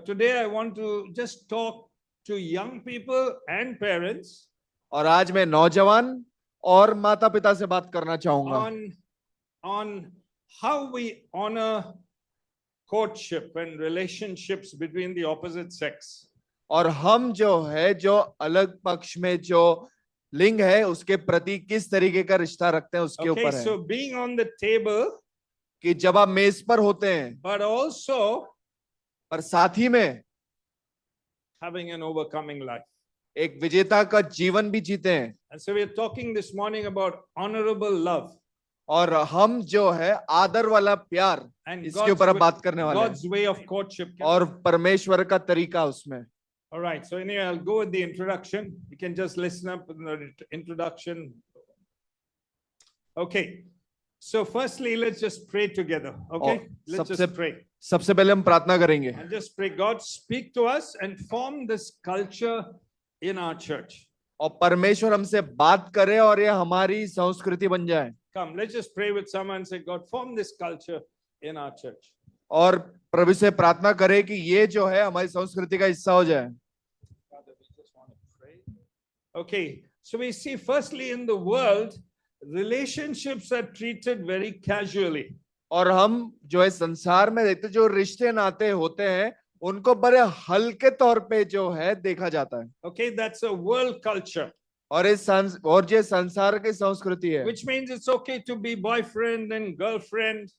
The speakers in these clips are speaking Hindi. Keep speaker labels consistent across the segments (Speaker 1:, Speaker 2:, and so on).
Speaker 1: today I want to just talk to young people and parents
Speaker 2: और आज मैं नौजवान और माता पिता से बात करना चाहूंगा
Speaker 1: on how we honor courtship and relationships between the opposite sex.
Speaker 2: और हम जो है जो अलग पक्ष में जो लिंग है उसके प्रति किस तरीके का रिश्ता रखते हैं उसके
Speaker 1: Okay,
Speaker 2: ऊपर है
Speaker 1: so being on the table,
Speaker 2: कि जब आप मेज पर होते हैं
Speaker 1: but also
Speaker 2: पर साथ ही में
Speaker 1: having an overcoming life.
Speaker 2: एक विजेता का जीवन भी जीते हैं.
Speaker 1: And so we are talking this morning about honorable love.
Speaker 2: और हम जो है आदर वाला प्यार
Speaker 1: And
Speaker 2: इसके ऊपर अब बात करने वाले हैं.
Speaker 1: God's way of courtship.
Speaker 2: और परमेश्वर का तरीका उसमें.
Speaker 1: All right, so anyway, I'll go with the introduction. You can just listen up in the introduction. Okay, so firstly, let's just pray together. Okay, let's just pray.
Speaker 2: सबसे पहले हम प्रार्थना करेंगे.
Speaker 1: And just pray, God, speak to us and form this culture in our church.
Speaker 2: और परमेश्वर हमसे बात करे और ये हमारी संस्कृति बन जाए.
Speaker 1: Come, let's just pray with someone and say, God, form this culture in our church.
Speaker 2: और प्रभु से प्रार्थना करें कि ये जो है हमारी संस्कृति का हिस्सा हो जाए.
Speaker 1: Okay, so we see firstly in the world, relationships are treated very casually.
Speaker 2: और हम जो है संसार में देखते जो रिश्ते नाते होते हैं उनको बड़े हल्के तौर पे जो है देखा जाता है.
Speaker 1: Okay, that's a world culture.
Speaker 2: और ये संसार की संस्कृति है.
Speaker 1: Which means it's okay to be boyfriend and girlfriend.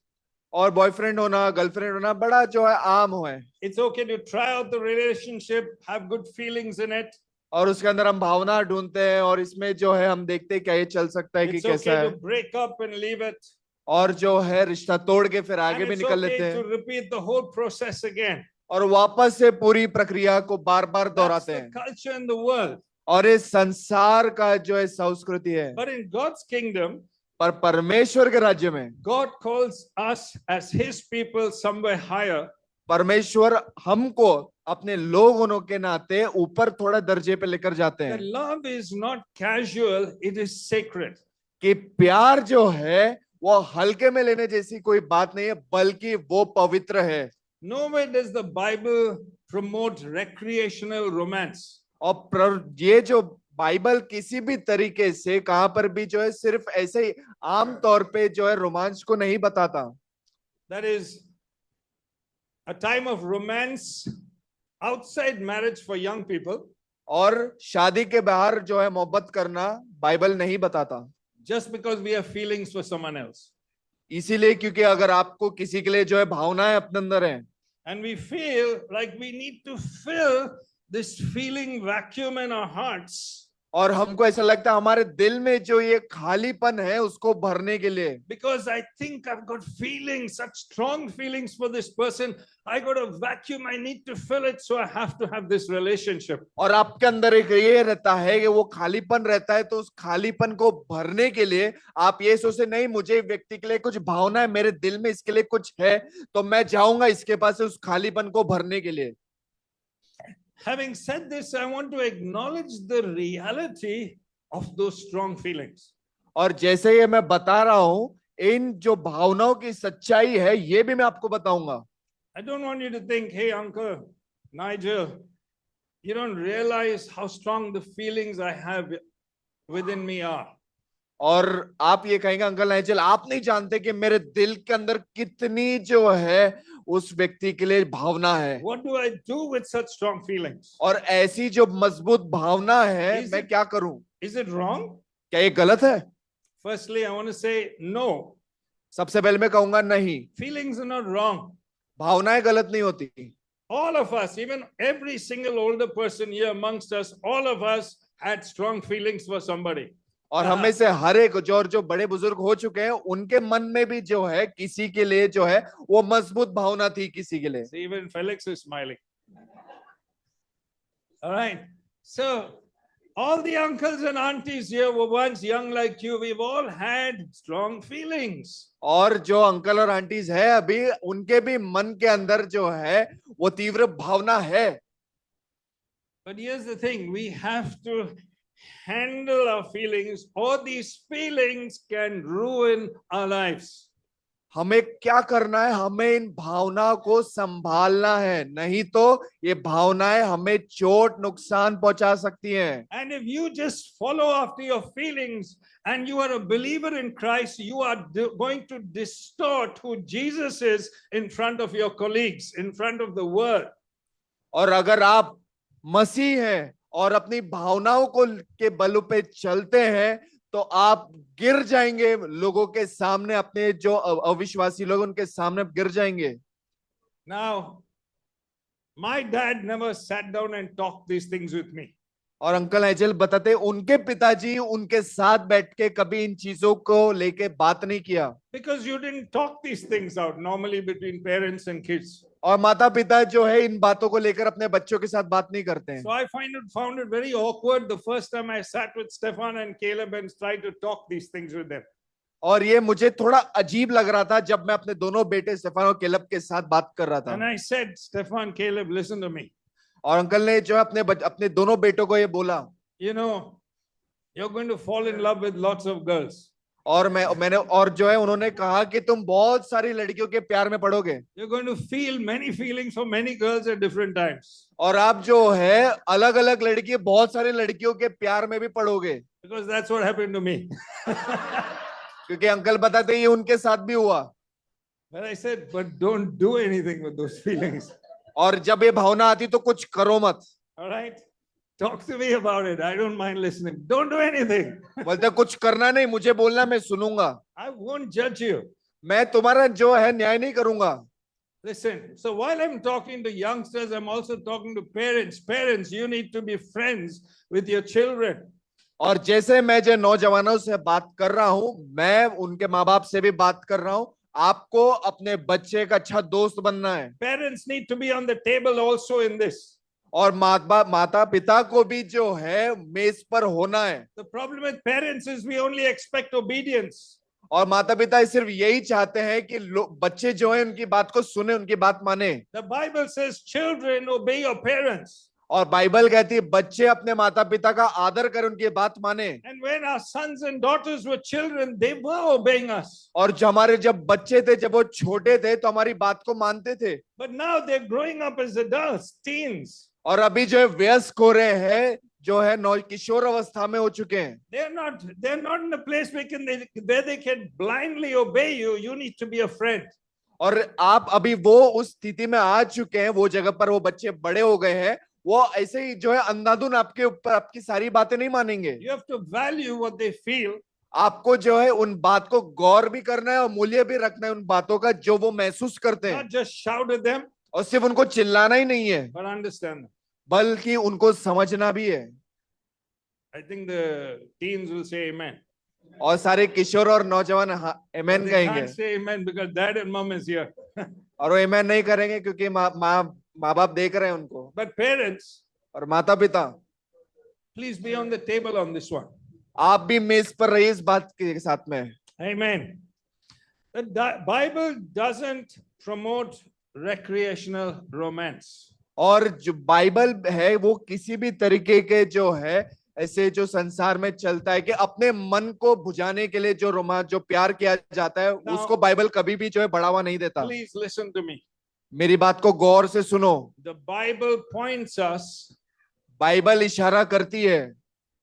Speaker 2: और बॉयफ्रेंड होना गर्लफ्रेंड होना बड़ा जो है आम है.
Speaker 1: It's okay to try out the relationship, have good feelings in it.
Speaker 2: और उसके अंदर हम भावना ढूंढते हैं और इसमें जो है हम देखते हैं क्या ये चल सकता है कि कैसा
Speaker 1: है.
Speaker 2: है.
Speaker 1: It's okay to break up and leave it.
Speaker 2: और जो है रिश्ता तोड़ के फिर आगे भी निकल लेते हैं.
Speaker 1: To repeat the whole process again.
Speaker 2: और वापस से पूरी प्रक्रिया को बार बार दोहराते हैं.
Speaker 1: That's the culture in the world.
Speaker 2: और इस संसार का जो है संस्कृति है.
Speaker 1: But in God's kingdom,
Speaker 2: पर परमेश्वर के राज्य में
Speaker 1: God calls us as His people somewhere higher.
Speaker 2: परमेश्वर हमको अपने लोग होने के नाते ऊपर थोड़ा दर्जे पे लेकर जाते हैं.
Speaker 1: The love is not casual, it is sacred.
Speaker 2: कि प्यार जो है वो हल्के में लेने जैसी कोई बात नहीं है बल्कि वो पवित्र है.
Speaker 1: Nowhere does the Bible promote recreational romance.
Speaker 2: और ये जो बाइबल किसी भी तरीके से कहां पर भी जो है सिर्फ ऐसे ही आम तौर पे जो है रोमांस को नहीं बताता.
Speaker 1: That is a time of romance outside marriage for young people.
Speaker 2: और शादी के बाहर जो है मोहब्बत करना बाइबल नहीं बताता.
Speaker 1: Just because we have feelings for someone else.
Speaker 2: इसीलिए क्योंकि अगर आपको किसी के लिए जो है भावनाएं अपने अंदर हैं.
Speaker 1: And we feel like we need to fill this feeling vacuum in our hearts.
Speaker 2: और हमको ऐसा लगता है हमारे दिल में जो ये खालीपन है उसको भरने के लिए.
Speaker 1: Because I think I've got feelings, such strong feelings for this person. I got a vacuum, I need to fill it, so I have to have this relationship.
Speaker 2: और आपके अंदर एक ये रहता है कि वो खालीपन रहता है तो उस खालीपन को भरने के लिए आप ये सोचते नहीं मुझे व्यक्ति के लिए कुछ भावना है मेरे दिल में इसके लिए कुछ है तो मैं जाऊंगा इसके पास उस खालीपन को भरने के लिए.
Speaker 1: Having said this, I want to acknowledge the reality of those strong feelings.
Speaker 2: और जैसे ये मैं बता रहा हूं इन जो भावनाओं की सच्चाई है ये भी मैं आपको बताऊंगा.
Speaker 1: I don't want you to think, hey Uncle Nigel, you don't realize how strong the feelings I have within me are.
Speaker 2: और आप ये कहेंगे अंकल नाइजल आप नहीं जानते कि मेरे दिल के अंदर कितनी जो है उस व्यक्ति के लिए भावना है.
Speaker 1: What do I do with such strong feelings?
Speaker 2: और ऐसी जो मजबूत भावना है मैं क्या करूं?
Speaker 1: Is it wrong?
Speaker 2: क्या ये गलत है?
Speaker 1: Firstly, I want to say no.
Speaker 2: सबसे पहले मैं कहूंगा नहीं.
Speaker 1: Feelings are not wrong.
Speaker 2: भावनाएं गलत नहीं होती.
Speaker 1: All of us, even every single older person here amongst us, all of us had strong feelings for somebody.
Speaker 2: और हमें से हर एक जो बड़े बुजुर्ग हो चुके हैं उनके मन में भी जो है किसी के लिए जो है वो मजबूत भावना थी किसी के लिए.
Speaker 1: See, even Felix is smiling. All right. So all the uncles and aunties here were once young like you. We've all had strong feelings.
Speaker 2: और जो अंकल और आंटीज है अभी उनके भी मन के अंदर जो है वो तीव्र भावना है.
Speaker 1: But here's the thing, we have to handle our feelings or these feelings can ruin our lives.
Speaker 2: हमें क्या करना है? हमें इन भावनाओं को संभालना है, नहीं तो ये भावनाएं हमें चोट नुकसान पहुंचा सकती हैं।
Speaker 1: And if you just follow after your feelings and you are a believer in Christ, you are going to distort who Jesus is in front of your colleagues, in front of the world.
Speaker 2: और अगर आप मसीह हैं और अपनी भावनाओं को के बल पे चलते हैं तो आप गिर जाएंगे लोगों के सामने, अपने जो अविश्वासी लोग उनके सामने गिर जाएंगे।
Speaker 1: Now, my dad never sat down and talked these things with me.
Speaker 2: और अंकल एंजल बताते उनके पिताजी उनके साथ बैठ के कभी इन चीजों को लेके बात नहीं किया।
Speaker 1: Because you didn't talk these things out normally between parents and kids.
Speaker 2: और माता पिता जो है इन बातों को लेकर अपने बच्चों के साथ बात नहीं करते हैं।
Speaker 1: So I found it very awkward the first time I sat with Stefan and Caleb and tried to talk these things with them.
Speaker 2: और ये मुझे थोड़ा अजीब लग रहा था जब मैं अपने दोनों बेटे स्टेफान और केलब के साथ बात कर रहा था।
Speaker 1: And I said, Stefan, Caleb, listen to me.
Speaker 2: और अंकल ने जो है अपने दोनों बेटों को ये बोला,
Speaker 1: You know, you're going to fall in love with lots of girls.
Speaker 2: और मैंने और जो है उन्होंने कहा कि तुम बहुत सारी लड़कियों के प्यार में पड़ोगे।
Speaker 1: You're going to feel many feelings for many girls at different times.
Speaker 2: और आप जो है अलग अलग लड़की बहुत सारी लड़कियों के प्यार में भी पड़ोगे।
Speaker 1: Because that's what happened to me.
Speaker 2: क्योंकि अंकल बताते ये उनके साथ भी हुआ।
Speaker 1: But I said, but don't do anything with those feelings.
Speaker 2: और जब ये भावना आती तो कुछ करो मत।
Speaker 1: All right? Talk to me about it. I don't mind listening. Don't do anything.
Speaker 2: बोलते कुछ करना नहीं, मुझे बोलना, मैं सुनूंगा।
Speaker 1: I won't judge you.
Speaker 2: मैं तुम्हारा जो है न्याय नहीं करूंगा।
Speaker 1: Listen, so while I'm talking to youngsters, I'm also talking to parents. Parents, you need to be friends with your children.
Speaker 2: और जैसे मैं जो नौजवानों से बात कर रहा हूं, मैं उनके माँ बाप से भी बात कर रहा हूं। आपको अपने बच्चे का अच्छा दोस्त बनना है।
Speaker 1: Parents need to be on the table also in this.
Speaker 2: और माता पिता को भी जो है मेज पर होना है।
Speaker 1: The problem with parents is we only expect obedience.
Speaker 2: और माता पिता सिर्फ यही चाहते हैं कि बच्चे जो है उनकी बात को सुने, उनकी बात माने।
Speaker 1: The Bible says, children, obey your parents.
Speaker 2: और बाइबल कहती है बच्चे अपने माता पिता का आदर करें, उनकी बात माने।
Speaker 1: And when our sons and daughters were children, they were obeying us.
Speaker 2: और जब बच्चे थे, जब वो छोटे थे तो हमारी बात को मानते थे।
Speaker 1: But now they're growing up as adults, teens.
Speaker 2: और अभी जो है वयस्क हो रहे हैं, जो है किशोर अवस्था में हो चुके हैं।
Speaker 1: They're not in a place where they can blindly obey you. You need to be a friend.
Speaker 2: और आप अभी वो उस स्थिति में आ चुके हैं, वो जगह पर वो बच्चे बड़े हो गए हैं, वो ऐसे ही जो है अंधाधुन आपके ऊपर आपकी सारी बातें नहीं मानेंगे।
Speaker 1: You have to value what they feel.
Speaker 2: आपको जो है उन बात को गौर भी करना है और मूल्य भी रखना है उन बातों का जो वो महसूस करते हैं।
Speaker 1: Not just shout at them.
Speaker 2: और सिर्फ उनको चिल्लाना ही नहीं है,
Speaker 1: But understand them.
Speaker 2: बल्कि उनको समझना भी है।
Speaker 1: I think the teens will say amen.
Speaker 2: और सारे किशोर और नौजवान आमेन
Speaker 1: They
Speaker 2: कहेंगे।
Speaker 1: can't say amen because dad and mom is here.
Speaker 2: और वो आमेन नहीं करेंगे क्योंकि माँ बाप देख रहे हैं उनको।
Speaker 1: But parents,
Speaker 2: और माता पिता,
Speaker 1: please be on the table on this one.
Speaker 2: आप भी मेज पर रहिए इस बात के साथ में।
Speaker 1: Amen. The Bible doesn't promote recreational romance.
Speaker 2: और जो बाइबल है वो किसी भी तरीके के जो है ऐसे जो संसार में चलता है कि अपने मन को बुझाने के लिए जो रोमांच, जो प्यार किया जाता है, उसको बाइबल कभी भी जो है बढ़ावा नहीं देता।
Speaker 1: Please listen to me.
Speaker 2: मेरी बात को गौर से सुनो।
Speaker 1: The Bible points us
Speaker 2: Bible इशारा करती है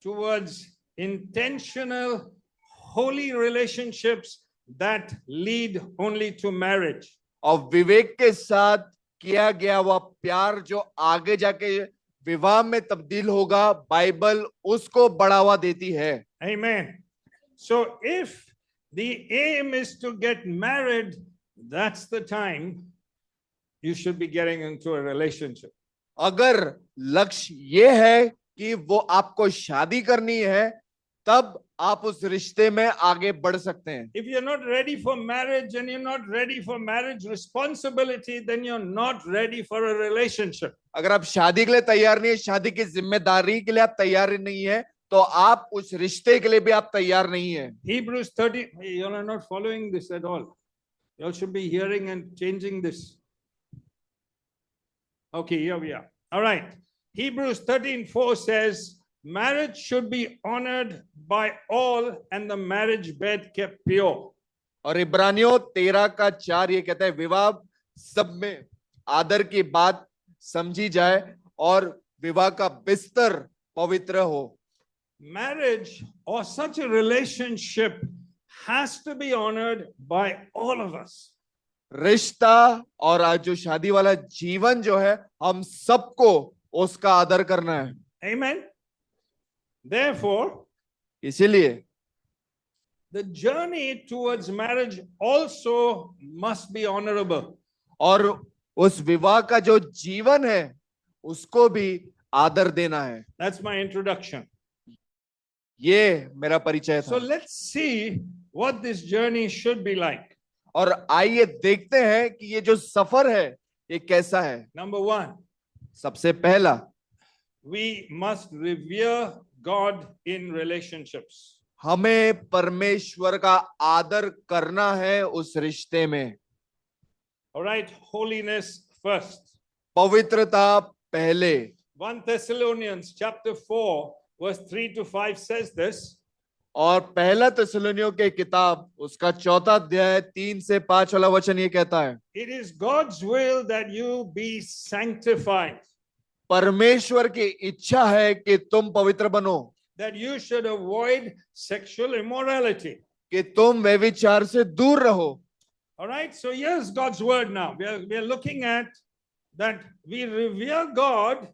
Speaker 1: towards intentional, holy relationships that lead only to marriage.
Speaker 2: और विवेक के साथ किया गया वह प्यार जो आगे जाके विवाह में तब्दील होगा, बाइबल उसको बढ़ावा देती है।
Speaker 1: Amen. So if the aim is to get married, that's the time you should be getting into a relationship.
Speaker 2: अगर लक्ष्य ये है कि वो आपको शादी करनी है, तब आप उस रिश्ते में आगे बढ़ सकते हैं।
Speaker 1: If you're not ready for marriage and you're not ready for marriage responsibility, then you're not ready for a relationship.
Speaker 2: अगर आप शादी के लिए तैयार नहीं है, शादी की जिम्मेदारी के लिए आप तैयार नहीं है, तो आप उस रिश्ते के लिए भी आप तैयार नहीं है।
Speaker 1: Hebrews 13, you are not following this at all. You all should be hearing and changing this. Okay, here we are. All right. Hebrews 13:4 says, marriage should be honored by all and the marriage bed kept pure.
Speaker 2: और इब्रानियों 13:4 ये कहता है विवाह सब में आदर की बात समझी जाए और विवाह का बिस्तर पवित्र हो।
Speaker 1: Marriage or such a relationship has to be honored by all of us.
Speaker 2: रिश्ता और आज जो शादी वाला जीवन जो है हम सबको उसका आदर करना है।
Speaker 1: Amen. Therefore,
Speaker 2: इसीलिए
Speaker 1: the journey towards marriage also must be honorable.
Speaker 2: और उस विवाह का जो जीवन है उसको भी आदर देना है।
Speaker 1: That's my introduction.
Speaker 2: ये मेरा परिचय
Speaker 1: So
Speaker 2: था।
Speaker 1: let's see what this journey should be like.
Speaker 2: और आइए देखते हैं कि ये जो सफर है ये कैसा है।
Speaker 1: Number one,
Speaker 2: सबसे पहला
Speaker 1: we must revere God in relationships.
Speaker 2: हमें परमेश्वर का आदर करना है उस रिश्ते में।
Speaker 1: All right, holiness first.
Speaker 2: पवित्रता पहले।
Speaker 1: 1 Thessalonians chapter 4 verse 3 to 5 says this.
Speaker 2: और पहला थिस्सलुनीयों के किताब उसका 4 अध्याय 3 से 5 वाला वचन ये कहता है
Speaker 1: It is God's will that you be sanctified,
Speaker 2: परमेश्वर की इच्छा है कि तुम पवित्र बनो,
Speaker 1: that you should avoid sexual immorality.
Speaker 2: कि तुम व्यभिचार से दूर रहो।
Speaker 1: All right, so here's God's word now. We are looking at that we revere God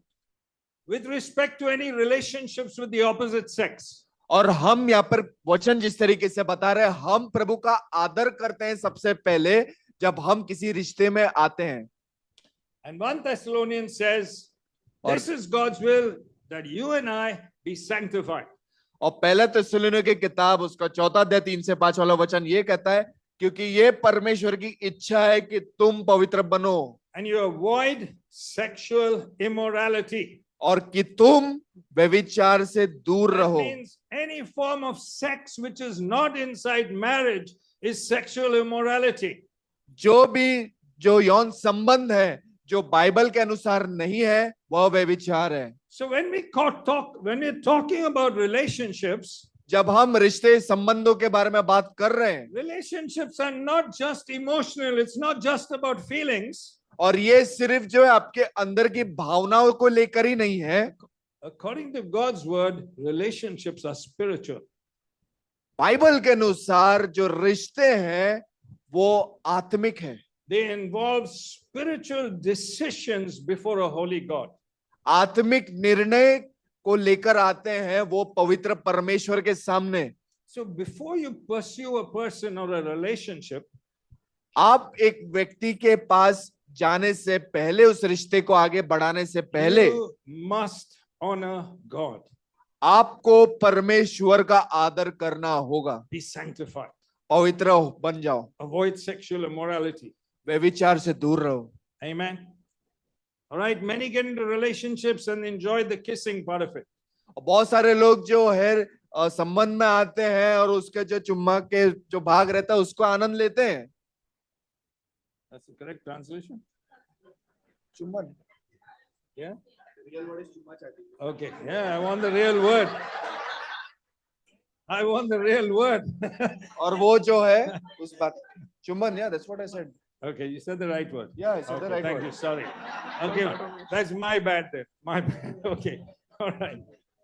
Speaker 1: with respect to any relationships with the opposite sex.
Speaker 2: और हम यहाँ पर वचन जिस तरीके से बता रहे हैं हम प्रभु का आदर करते हैं सबसे पहले जब हम किसी रिश्ते में आते हैं।
Speaker 1: And 1 Thessalonians says, this is God's will that you and I be sanctified.
Speaker 2: और पहला थिस्सलुनीयों की किताब उसका 4 अध्याय 3 से 5 वाला वचन ये कहता है क्योंकि ये परमेश्वर की इच्छा है कि तुम पवित्र बनो
Speaker 1: And you avoid sexual immorality.
Speaker 2: और कि तुम व्यभिचार से दूर
Speaker 1: That
Speaker 2: रहो।
Speaker 1: means any form of sex which is not inside marriage is sexual immorality.
Speaker 2: जो यौन संबंध है जो बाइबल के अनुसार नहीं है वह व्यभिचार है।
Speaker 1: So when we're talking about relationships,
Speaker 2: जब हम रिश्ते संबंधों के बारे में बात कर रहे हैं,
Speaker 1: relationships are not just emotional, it's not just about feelings.
Speaker 2: और ये सिर्फ जो है आपके अंदर की भावनाओं को लेकर ही नहीं है।
Speaker 1: According to God's word, relationships are spiritual.
Speaker 2: Bible के अनुसार जो रिश्ते हैं वो आत्मिक है।
Speaker 1: They involve spiritual decisions before a holy God.
Speaker 2: आत्मिक निर्णय को लेकर आते हैं वो पवित्र परमेश्वर के सामने।
Speaker 1: So before you pursue a person or a relationship,
Speaker 2: आप एक व्यक्ति के पास जाने से पहले उस रिश्ते को आगे बढ़ाने से पहले
Speaker 1: you must honor God.
Speaker 2: आपको परमेश्वर का आदर करना होगा।
Speaker 1: Be sanctified.
Speaker 2: पवित्र बन जाओ।
Speaker 1: Avoid sexual immorality.
Speaker 2: व्यभिचार से दूर रहो।
Speaker 1: Amen. All right, many get into relationships and enjoy the kissing part of it.
Speaker 2: बहुत सारे लोग जो है संबंध में आते हैं और उसके जो चुम्मा के जो भाग रहता है उसको आनंद लेते हैं।
Speaker 1: That's the correct translation?
Speaker 2: चुम्बन।
Speaker 1: Yeah?
Speaker 2: Real word is चुम्मा चाटी।
Speaker 1: Okay, yeah, I want the real word. I want the real word.
Speaker 2: और वो जो है उस बात चुम्बन, yeah, that's what I said.
Speaker 1: Okay, you said the right word.
Speaker 2: Yeah, I said the right
Speaker 1: Thank
Speaker 2: word.
Speaker 1: you, sorry. Okay, that's my bad then. My bad. Okay, all right.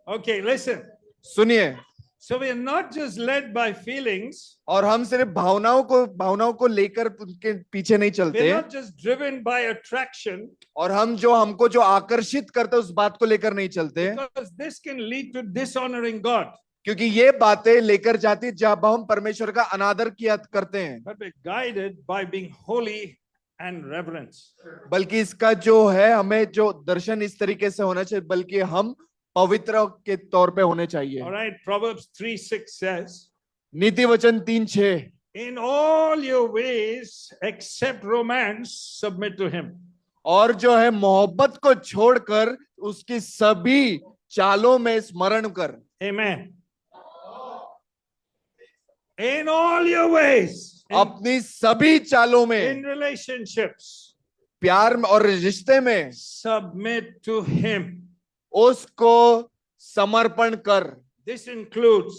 Speaker 1: Okay, listen.
Speaker 2: सुनिए,
Speaker 1: So we are not just led by feelings.
Speaker 2: और हम सिर्फ भावनाओं को लेकर उनके पीछे नहीं चलते।
Speaker 1: We're not just driven by attraction.
Speaker 2: और हमको जो आकर्षित करते हैं उस बात को लेकर नहीं चलते।
Speaker 1: Because this can lead to dishonoring God.
Speaker 2: क्योंकि ये बातें लेकर जाती जब हम परमेश्वर का अनादर किया करते हैं।
Speaker 1: But we're guided by being holy and reverence.
Speaker 2: बल्कि इसका जो है हमें जो दर्शन इस तरीके से होना चाहिए बल्कि हम पवित्र के तौर पे होने चाहिए।
Speaker 1: All right, Proverbs 3:6 says,
Speaker 2: नीति वचन 3:6
Speaker 1: in all your ways except romance submit to him.
Speaker 2: और जो है मोहब्बत को छोड़कर उसकी सभी चालों में स्मरण कर।
Speaker 1: Amen. In all your ways,
Speaker 2: अपनी सभी चालों में,
Speaker 1: in relationships,
Speaker 2: प्यार में और रिश्ते में
Speaker 1: submit to him.
Speaker 2: उसको समर्पण कर।
Speaker 1: This includes,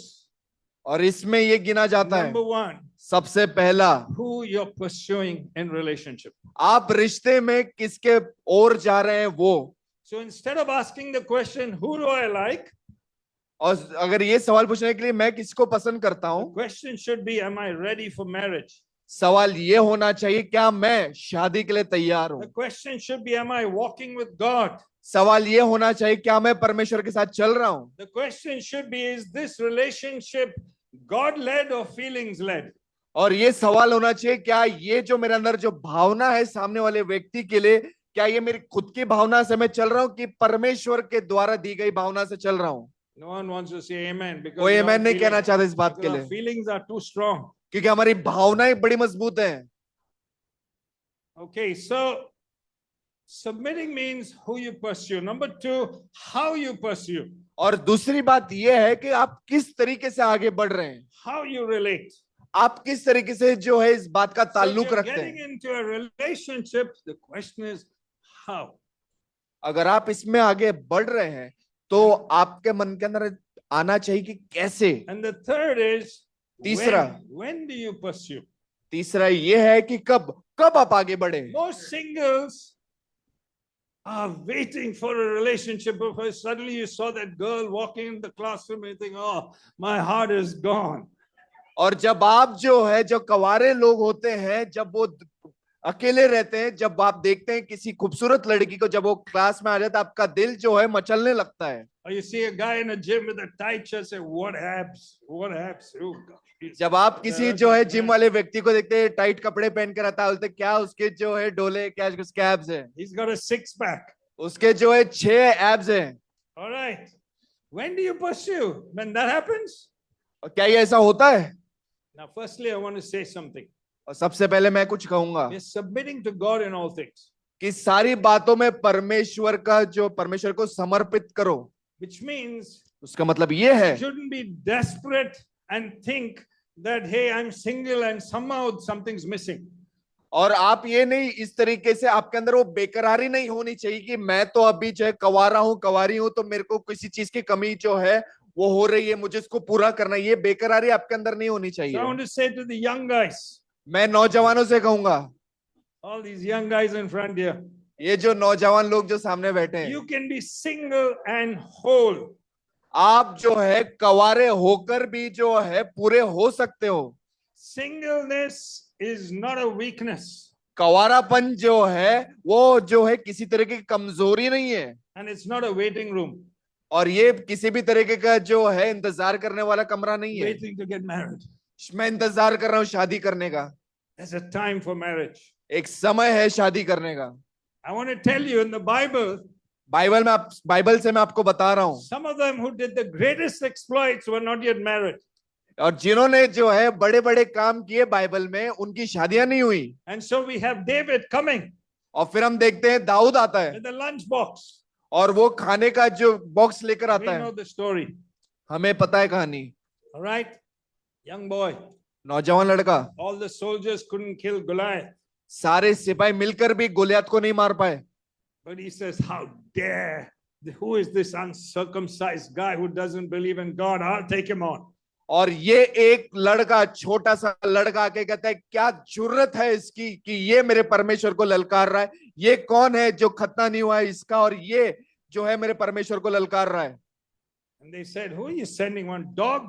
Speaker 2: और इसमें ये गिना जाता है।
Speaker 1: number one,
Speaker 2: सबसे पहला,
Speaker 1: who you're pursuing in relationship.
Speaker 2: आप रिश्ते में किसके ओर जा रहे हैं वो।
Speaker 1: So instead of asking the question, who do I like?
Speaker 2: और अगर ये सवाल पूछने के लिए मैं किसको पसंद करता
Speaker 1: The
Speaker 2: हूं,
Speaker 1: question should be, am I ready for marriage?
Speaker 2: सवाल ये होना चाहिए क्या मैं शादी के लिए तैयार हूं।
Speaker 1: The question should be, am I walking with God?
Speaker 2: सवाल ये होना चाहिए क्या मैं परमेश्वर के साथ चल रहा हूं।
Speaker 1: The question should be, is this relationship God led or feelings led?
Speaker 2: और ये सवाल होना चाहिए क्या ये जो मेरे अंदर जो भावना है सामने वाले व्यक्ति के लिए, क्या ये मेरी खुद की भावना से मैं चल रहा हूं कि परमेश्वर के द्वारा दी गई भावना से चल रहा हूं।
Speaker 1: No one wants to say amen because
Speaker 2: कोई
Speaker 1: our
Speaker 2: amen नहीं कहना
Speaker 1: feelings-
Speaker 2: चाहता इस बात के
Speaker 1: because our
Speaker 2: लिए,
Speaker 1: feelings are too strong.
Speaker 2: क्योंकि हमारी भावनाएं बड़ी मजबूत हैं।
Speaker 1: Okay, so submitting means who you pursue. Number two, how you pursue,
Speaker 2: और दूसरी बात यह है कि आप किस तरीके से आगे बढ़ रहे हैं,
Speaker 1: how you relate.
Speaker 2: आप किस तरीके से जो है इस बात का
Speaker 1: So if
Speaker 2: ताल्लुक
Speaker 1: you're
Speaker 2: रखते
Speaker 1: getting
Speaker 2: हैं।
Speaker 1: into a relationship, the question is how.
Speaker 2: अगर आप इसमें आगे बढ़ रहे हैं तो आपके मन के अंदर आना चाहिए कि कैसे।
Speaker 1: And the third is
Speaker 2: तीसरा,
Speaker 1: when do you pursue?
Speaker 2: तीसरा ये है कि कब कब आप आगे बढ़े।
Speaker 1: Most singles are waiting for a relationship because suddenly you saw that girl walking in the classroom and you think, oh, my heart is gone.
Speaker 2: और जब आप जो है जो कवारे लोग होते हैं, जब वो अकेले रहते हैं, जब आप देखते हैं किसी खूबसूरत लड़की को जब वो क्लास में आ जाता है, आपका दिल जो है मचलने लगता है।
Speaker 1: Or you see a guy in a gym with a tight shirt, say, what abs? What abs? Oh, God.
Speaker 2: जब आप किसी जो है जिम वाले व्यक्ति को देखते हैं टाइट कपड़े पहन कर आता है, बोलते क्या उसके जो है डोले, क्या उसके एब्स है,
Speaker 1: He's got a six pack.
Speaker 2: उसके जो है 6 एब्स हैं।
Speaker 1: All right. When do you pursue? When that happens?
Speaker 2: और क्या ये ऐसा होता है?
Speaker 1: Now, firstly, I want to say something.
Speaker 2: और सबसे पहले मैं कुछ कहूंगा
Speaker 1: We're submitting to God in all things,
Speaker 2: कि सारी बातों में परमेश्वर का जो परमेश्वर को समर्पित करो।
Speaker 1: which means
Speaker 2: उसका मतलब ये है
Speaker 1: you shouldn't be desperate and think that, hey, I'm single and somehow something's missing.
Speaker 2: और आप ये नहीं इस तरीके से आपके अंदर वो बेकरारी नहीं होनी चाहिए कि मैं तो अभी जो है कवारा हूं कवारी हूं तो मेरे को किसी चीज की कमी जो है वो हो रही है, मुझे इसको पूरा करना है। ये बेकरारी आपके अंदर नहीं होनी
Speaker 1: So I
Speaker 2: चाहिए।
Speaker 1: want to say to the young guys,
Speaker 2: मैं नौजवानों से कहूंगा,
Speaker 1: all these young guys in front here,
Speaker 2: ये जो नौजवान लोग जो सामने बैठे हैं,
Speaker 1: you can be single and whole.
Speaker 2: आप जो है कवारे होकर भी जो है पूरे हो सकते हो।
Speaker 1: Singleness is not a weakness
Speaker 2: कवारापन जो है वो जो है किसी तरह की कमजोरी नहीं है,
Speaker 1: and it's not a waiting room,
Speaker 2: और ये किसी भी तरीके का जो है इंतजार करने वाला कमरा नहीं है।
Speaker 1: waiting to get married.
Speaker 2: मैं इंतजार कर रहा हूँ शादी करने का।
Speaker 1: There's a time for marriage.
Speaker 2: एक समय है शादी करने का।
Speaker 1: I want to tell you, in the Bible,
Speaker 2: Bible से मैं आपको बता रहा हूँ,
Speaker 1: some of them who did the greatest exploits were not yet married.
Speaker 2: और जिन्होंने जो है बड़े बड़े काम किए बाइबल में उनकी शादियां नहीं हुई।
Speaker 1: And so we have David coming
Speaker 2: और फिर हम देखते हैं दाऊद आता है
Speaker 1: with the lunch box.
Speaker 2: और वो खाने का जो बॉक्स लेकर
Speaker 1: We
Speaker 2: आता
Speaker 1: know
Speaker 2: है।
Speaker 1: the story.
Speaker 2: हमें पता है कहानी।
Speaker 1: All right? Young boy.
Speaker 2: नौजवान लड़का,
Speaker 1: All the soldiers couldn't kill Goliath.
Speaker 2: सारे सिपाही मिलकर भी गोलियत को नहीं मार पाए।
Speaker 1: But he says, how dare, who is this uncircumcised guy who doesn't believe in God? I'll take him on.
Speaker 2: और ये एक लड़का, छोटा सा लड़का आके कहता है क्या जुर्रत है इसकी कि ये मेरे परमेश्वर को ललकार रहा है। ये कौन है जो खतना नहीं हुआ है इसका, और ये जो है मेरे परमेश्वर को ललकार रहा है।
Speaker 1: And they said, who are you sending, one dog?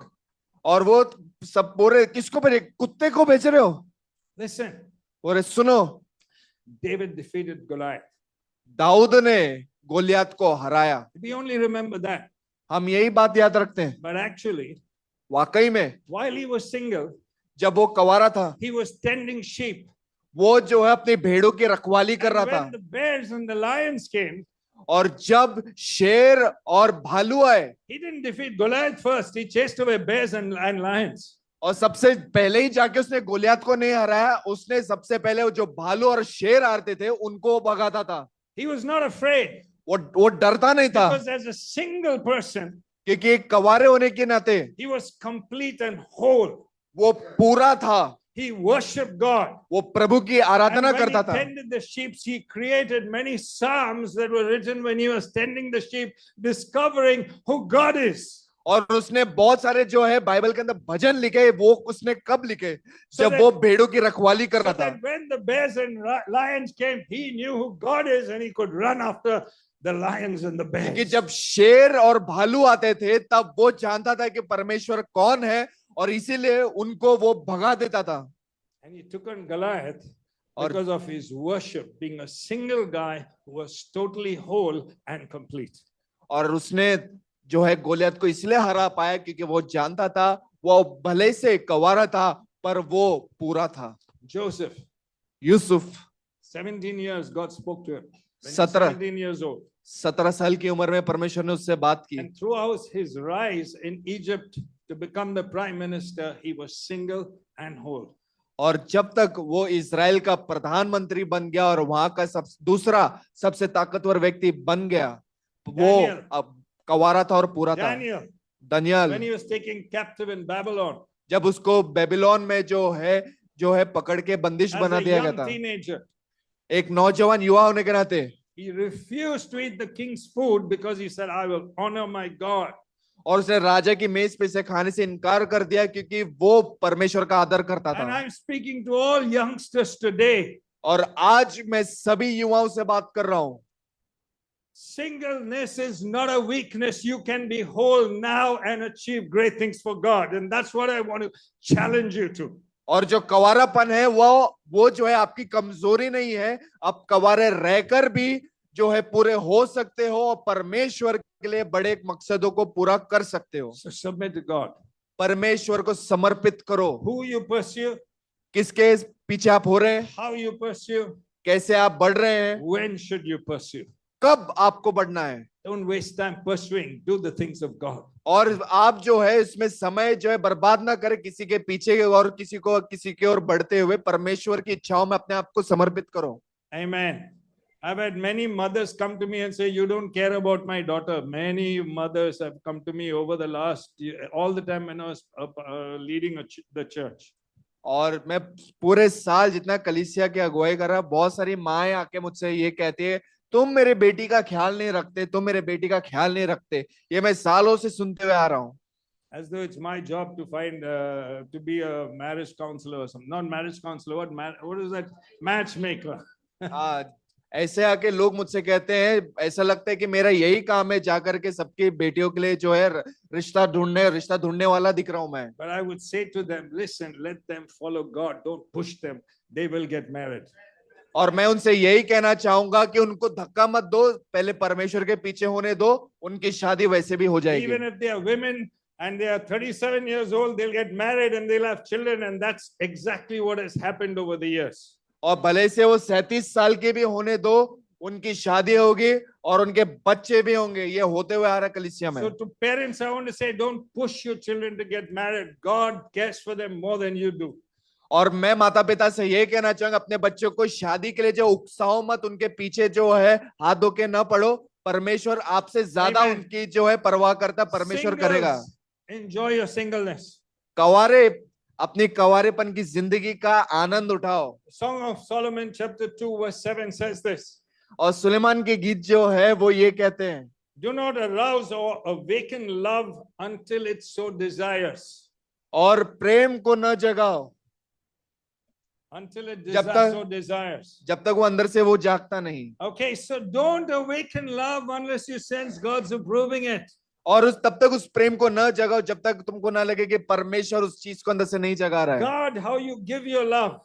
Speaker 2: और वो सब बोले किसको भेजे, कुत्ते को भेज रहे हो?
Speaker 1: Listen,
Speaker 2: बोले सुनो,
Speaker 1: David defeated Goliath.
Speaker 2: दाऊद ने गोलियत को हराया।
Speaker 1: We only remember that.
Speaker 2: हम यही बात याद रखते हैं।
Speaker 1: But actually,
Speaker 2: वाकई में
Speaker 1: while he was single,
Speaker 2: जब वो कवारा था,
Speaker 1: he was tending sheep.
Speaker 2: वो जो है अपनी भेड़ों की रखवाली कर रहा
Speaker 1: And
Speaker 2: था।
Speaker 1: when the bears and the lions came,
Speaker 2: और जब शेर और भालू आए,
Speaker 1: he didn't defeat Goliath first. He chased away bears and lions.
Speaker 2: और सबसे पहले ही जाके उसने गोलियत को नहीं हराया, उसने सबसे पहले वो जो भालू और शेर आते थे उनको भगाता था।
Speaker 1: He was not afraid
Speaker 2: वो डरता नहीं था,
Speaker 1: because as a single person,
Speaker 2: क्योंकि एक कवारे होने के नाते
Speaker 1: he was complete and whole.
Speaker 2: वो पूरा था।
Speaker 1: He worshipped God.
Speaker 2: वो प्रभु की
Speaker 1: And
Speaker 2: आराधना
Speaker 1: when he
Speaker 2: करता था।
Speaker 1: tended the sheep, he created many psalms that were written when he was tending the sheep, discovering who God is.
Speaker 2: और उसने बहुत सारे जो है बाइबल के अंदर भजन लिखे, वो उसने कब लिखे?
Speaker 1: So
Speaker 2: जब
Speaker 1: that-
Speaker 2: वो भेड़ों की रखवाली कर
Speaker 1: So
Speaker 2: रहा था।
Speaker 1: that when the bears and lions came, he knew who God is and he could run after the lions and the
Speaker 2: क्योंकि
Speaker 1: bears.
Speaker 2: जब शेर और भालू आते थे तब वो जानता था कि परमेश्वर कौन है, और इसीलिए उनको वो भगा देता था।
Speaker 1: And he took on Goliath
Speaker 2: और
Speaker 1: because of his worship, being a single guy who was totally whole and complete.
Speaker 2: और उसने जो है गोलियत को इसलिए हरा पाया क्योंकि वो जानता था वो भले से कवारा था पर वो पूरा था।
Speaker 1: Joseph,
Speaker 2: Yusuf
Speaker 1: 17 years, God spoke to him. When he was
Speaker 2: 17
Speaker 1: 17 years old.
Speaker 2: 17 साल की उम्र में परमेश्वर ने उससे बात की,
Speaker 1: And throughout his rise in Egypt to become the prime minister, he was single and whole.
Speaker 2: और जब तक वो इजराइल का प्रधानमंत्री बन गया और वहां का दूसरा सबसे ताकतवर व्यक्ति बन गया, वो
Speaker 1: Daniel.
Speaker 2: अब कवारा था और पूरा था।
Speaker 1: Daniel,
Speaker 2: Daniel,
Speaker 1: when he was taken captive in Babylon
Speaker 2: जब उसको बेबीलोन में जो है पकड़ के बंदिश
Speaker 1: as
Speaker 2: बना
Speaker 1: a
Speaker 2: दिया गया
Speaker 1: young
Speaker 2: था,
Speaker 1: teenager,
Speaker 2: एक नौजवान युवा होने के नाते
Speaker 1: he refused to eat the king's food because he said, I will honor my God.
Speaker 2: और उसने राजा की मेज पे से खाने से इनकार कर दिया क्योंकि वो परमेश्वर का आदर करता
Speaker 1: And
Speaker 2: था।
Speaker 1: I'm speaking to all youngsters today.
Speaker 2: और आज मैं सभी युवाओं से बात कर रहा हूं,
Speaker 1: Singleness is not a weakness. You can be whole now and achieve great things for God. And that's what I want to challenge you to.
Speaker 2: और जो कवारापन है वो जो है आपकी कमजोरी नहीं है। आप कवारे रहकर भी जो है पूरे हो सकते हो और परमेश्वर के लिए बड़े मकसदों को पूरा कर सकते हो।
Speaker 1: So submit to God.
Speaker 2: परमेश्वर को समर्पित करो।
Speaker 1: Who you pursue,
Speaker 2: किसके पीछे आप हो रहे हैं,
Speaker 1: how you pursue,
Speaker 2: कैसे आप बढ़ रहे हैं,
Speaker 1: when should you pursue.
Speaker 2: कब आपको बढ़ना है,
Speaker 1: Don't waste time pursuing. Do the things of God.
Speaker 2: और आप जो है इसमें समय जो है बर्बाद ना करें किसी के पीछे और किसी के ओर बढ़ते हुए। परमेश्वर की इच्छाओं में अपने आप को समर्पित करो।
Speaker 1: Amen. I've had many mothers come to me and say, you don't care about my daughter. Many mothers have come to me over the last year, all the time when I was leading the church.
Speaker 2: और मैं पूरे साल जितना कलीसिया की अगुवाई कर रहा, बहुत सारी माएं आके मुझसे ये कहती है, तुम मेरे बेटी का ख्याल नहीं रखते, तुम मेरे बेटी का ख्याल नहीं रखते। ये मैं सालों से सुनते हुए आ रहा हूँ।
Speaker 1: As though it's my job to find to be a marriage counselor or something. Not marriage counselor. What is that? Matchmaker.
Speaker 2: ऐसे आके लोग मुझसे कहते हैं, ऐसा लगता है कि मेरा यही काम है जाकर के सबकी बेटियों के लिए जो है रिश्ता ढूंढने वाला दिख रहा हूं मैं।
Speaker 1: But I would say to them, listen, let them follow God. Don't push them. They will get married.
Speaker 2: और मैं उनसे यही कहना चाहूंगा कि उनको धक्का मत दो, पहले परमेश्वर के पीछे होने दो, उनकी शादी वैसे भी हो जाएगी।
Speaker 1: Even if they are women and they are 37 years old, they'll get married and they'll have children, and that's exactly what has happened over the years.
Speaker 2: और भले से वो 37 साल के भी होने दो, उनकी शादी होगी और उनके बच्चे भी होंगे। ये होते हुए आ रहा है कलीसिया में।
Speaker 1: So to parents, I want to say, don't push your children to get married. God cares for them more than you do.
Speaker 2: और मैं माता पिता से ये कहना चाहूंगा, अपने बच्चों को शादी के लिए जो उकसाओ मत, उनके पीछे जो है हाथ धो के न पड़ो। परमेश्वर आपसे ज्यादा
Speaker 1: Amen.
Speaker 2: उनकी जो है परवाह करता, परमेश्वर करेगा।
Speaker 1: Singles, enjoy your singleness.
Speaker 2: कवारे अपनी कवारेपन की जिंदगी का आनंद उठाओ।
Speaker 1: Song of Solomon chapter 2 verse 7 says this.
Speaker 2: और सुलेमान के गीत जो है वो ये कहते हैं,
Speaker 1: Do not arouse or awaken love until it so desires.
Speaker 2: और प्रेम को न जगाओ
Speaker 1: Until it so desires.
Speaker 2: जब तक वो अंदर से वो जागता नहीं।
Speaker 1: Okay, so don't awaken love unless you sense God's approving it.
Speaker 2: और तब तक उस प्रेम को न जगाओ जब तक तुमको ना लगे कि परमेश्वर उस चीज को अंदर से नहीं जगा रहा है।
Speaker 1: God, how you give your love.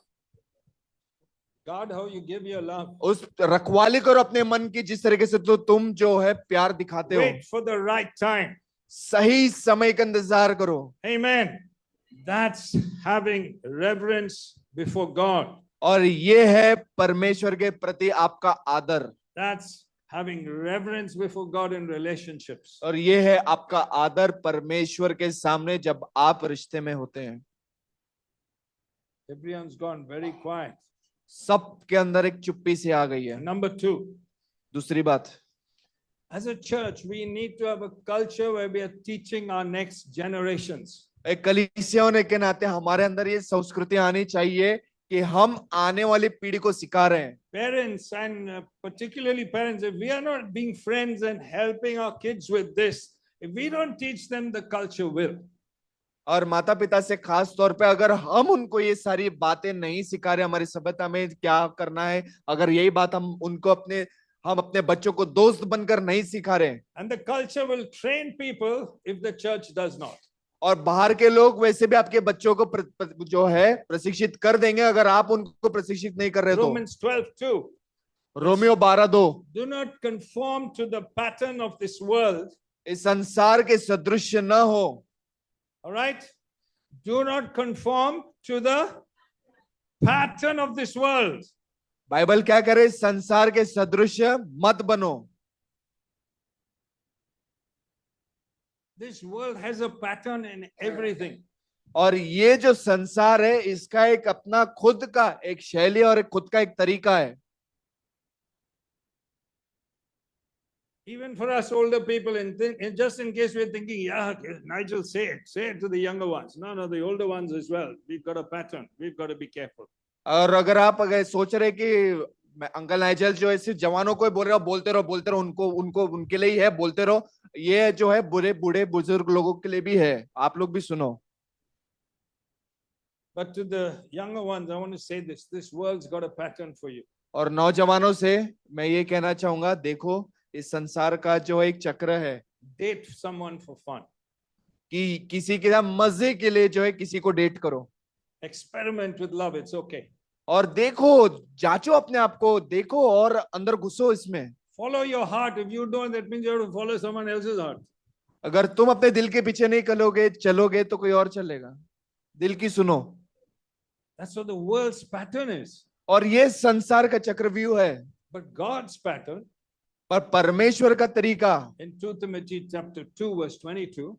Speaker 1: God, how you give your love.
Speaker 2: उस रखवाली करो अपने मन की, जिस तरीके से तो तुम जो है प्यार दिखाते हो।
Speaker 1: Wait for the right time.
Speaker 2: सही समय का इंतजार करो।
Speaker 1: Amen. That's having reverence before God.
Speaker 2: और ये है परमेश्वर के प्रति आपका आदर।
Speaker 1: That's having reverence before God in relationships.
Speaker 2: और ये है आपका आदर परमेश्वर के सामने जब आप रिश्ते में होते हैं।
Speaker 1: Everyone's gone very quiet.
Speaker 2: सब के अंदर एक चुप्पी सी आ गई है।
Speaker 1: Number 2.
Speaker 2: दूसरी बात,
Speaker 1: As a church, we need to have a culture where we are teaching our next generations.
Speaker 2: एक कलीसिया होने के नाते हमारे अंदर ये संस्कृति आनी चाहिए कि हम आने वाली पीढ़ी को सिखा रहे हैं।
Speaker 1: Parents and particularly parents, if we are not being friends and helping our kids with this, If we don't teach them, the culture will.
Speaker 2: और माता पिता से खास तौर पे अगर हम उनको ये सारी बातें नहीं सिखा रहे, हमारी सभ्यता में क्या करना है, अगर यही बात हम अपने बच्चों को दोस्त बनकर नहीं सिखा रहे,
Speaker 1: And the culture will train people if the church does not.
Speaker 2: और बाहर के लोग वैसे भी आपके बच्चों को जो है प्रशिक्षित कर देंगे अगर आप उनको प्रशिक्षित नहीं कर रहे तो।
Speaker 1: Romans 12:2.
Speaker 2: Romeo 12:2,
Speaker 1: Do not conform to the pattern of this world.
Speaker 2: इस संसार के सदृश न हो।
Speaker 1: All right? Do not conform to the pattern of this world.
Speaker 2: Bible क्या करे, संसार के सदृश मत बनो।
Speaker 1: This world has a pattern in everything.
Speaker 2: और ये जो संसार है इसका एक अपना खुद का एक शैली और एक खुद का एक तरीका है।
Speaker 1: Even for us older people, and just in case we're thinking, yeah, Nigel, say it to the younger ones. No, the older ones as well. We've got a pattern. We've got to be careful.
Speaker 2: और अगर आप सोच रहे कि अंकल नाइजल जो है सिर्फ जवानों को ही बोल रहे हो, बोलते रहो, उनको उनके लिए ही है, बोलते रहो, ये जो है बूढ़े बुजुर्ग लोगों के लिए भी है, आप लोग भी सुनो।
Speaker 1: But to the younger ones, I want to say this world's got a pattern for you.
Speaker 2: और नौजवानों से मैं ये कहना चाहूंगा, देखो इस संसार का जो एक चक्र है,
Speaker 1: Date someone for fun.
Speaker 2: कि किसी के साथ मजे के लिए जो है किसी को डेट करो,
Speaker 1: Experiment with love, it's okay.
Speaker 2: और देखो, जांचो अपने आप को, देखो और अंदर घुसो इसमें।
Speaker 1: Follow your heart. If you don't, that means you have to follow someone else's heart.
Speaker 2: अगर तुम अपने दिल के पीछे नहीं चलोगे तो कोई और चलेगा, दिल की सुनो।
Speaker 1: That's what the world's pattern is.
Speaker 2: और ये संसार का चक्रव्यूह है,
Speaker 1: But God's pattern,
Speaker 2: पर परमेश्वर का तरीका,
Speaker 1: in 2 Timothy chapter 2 verse 22,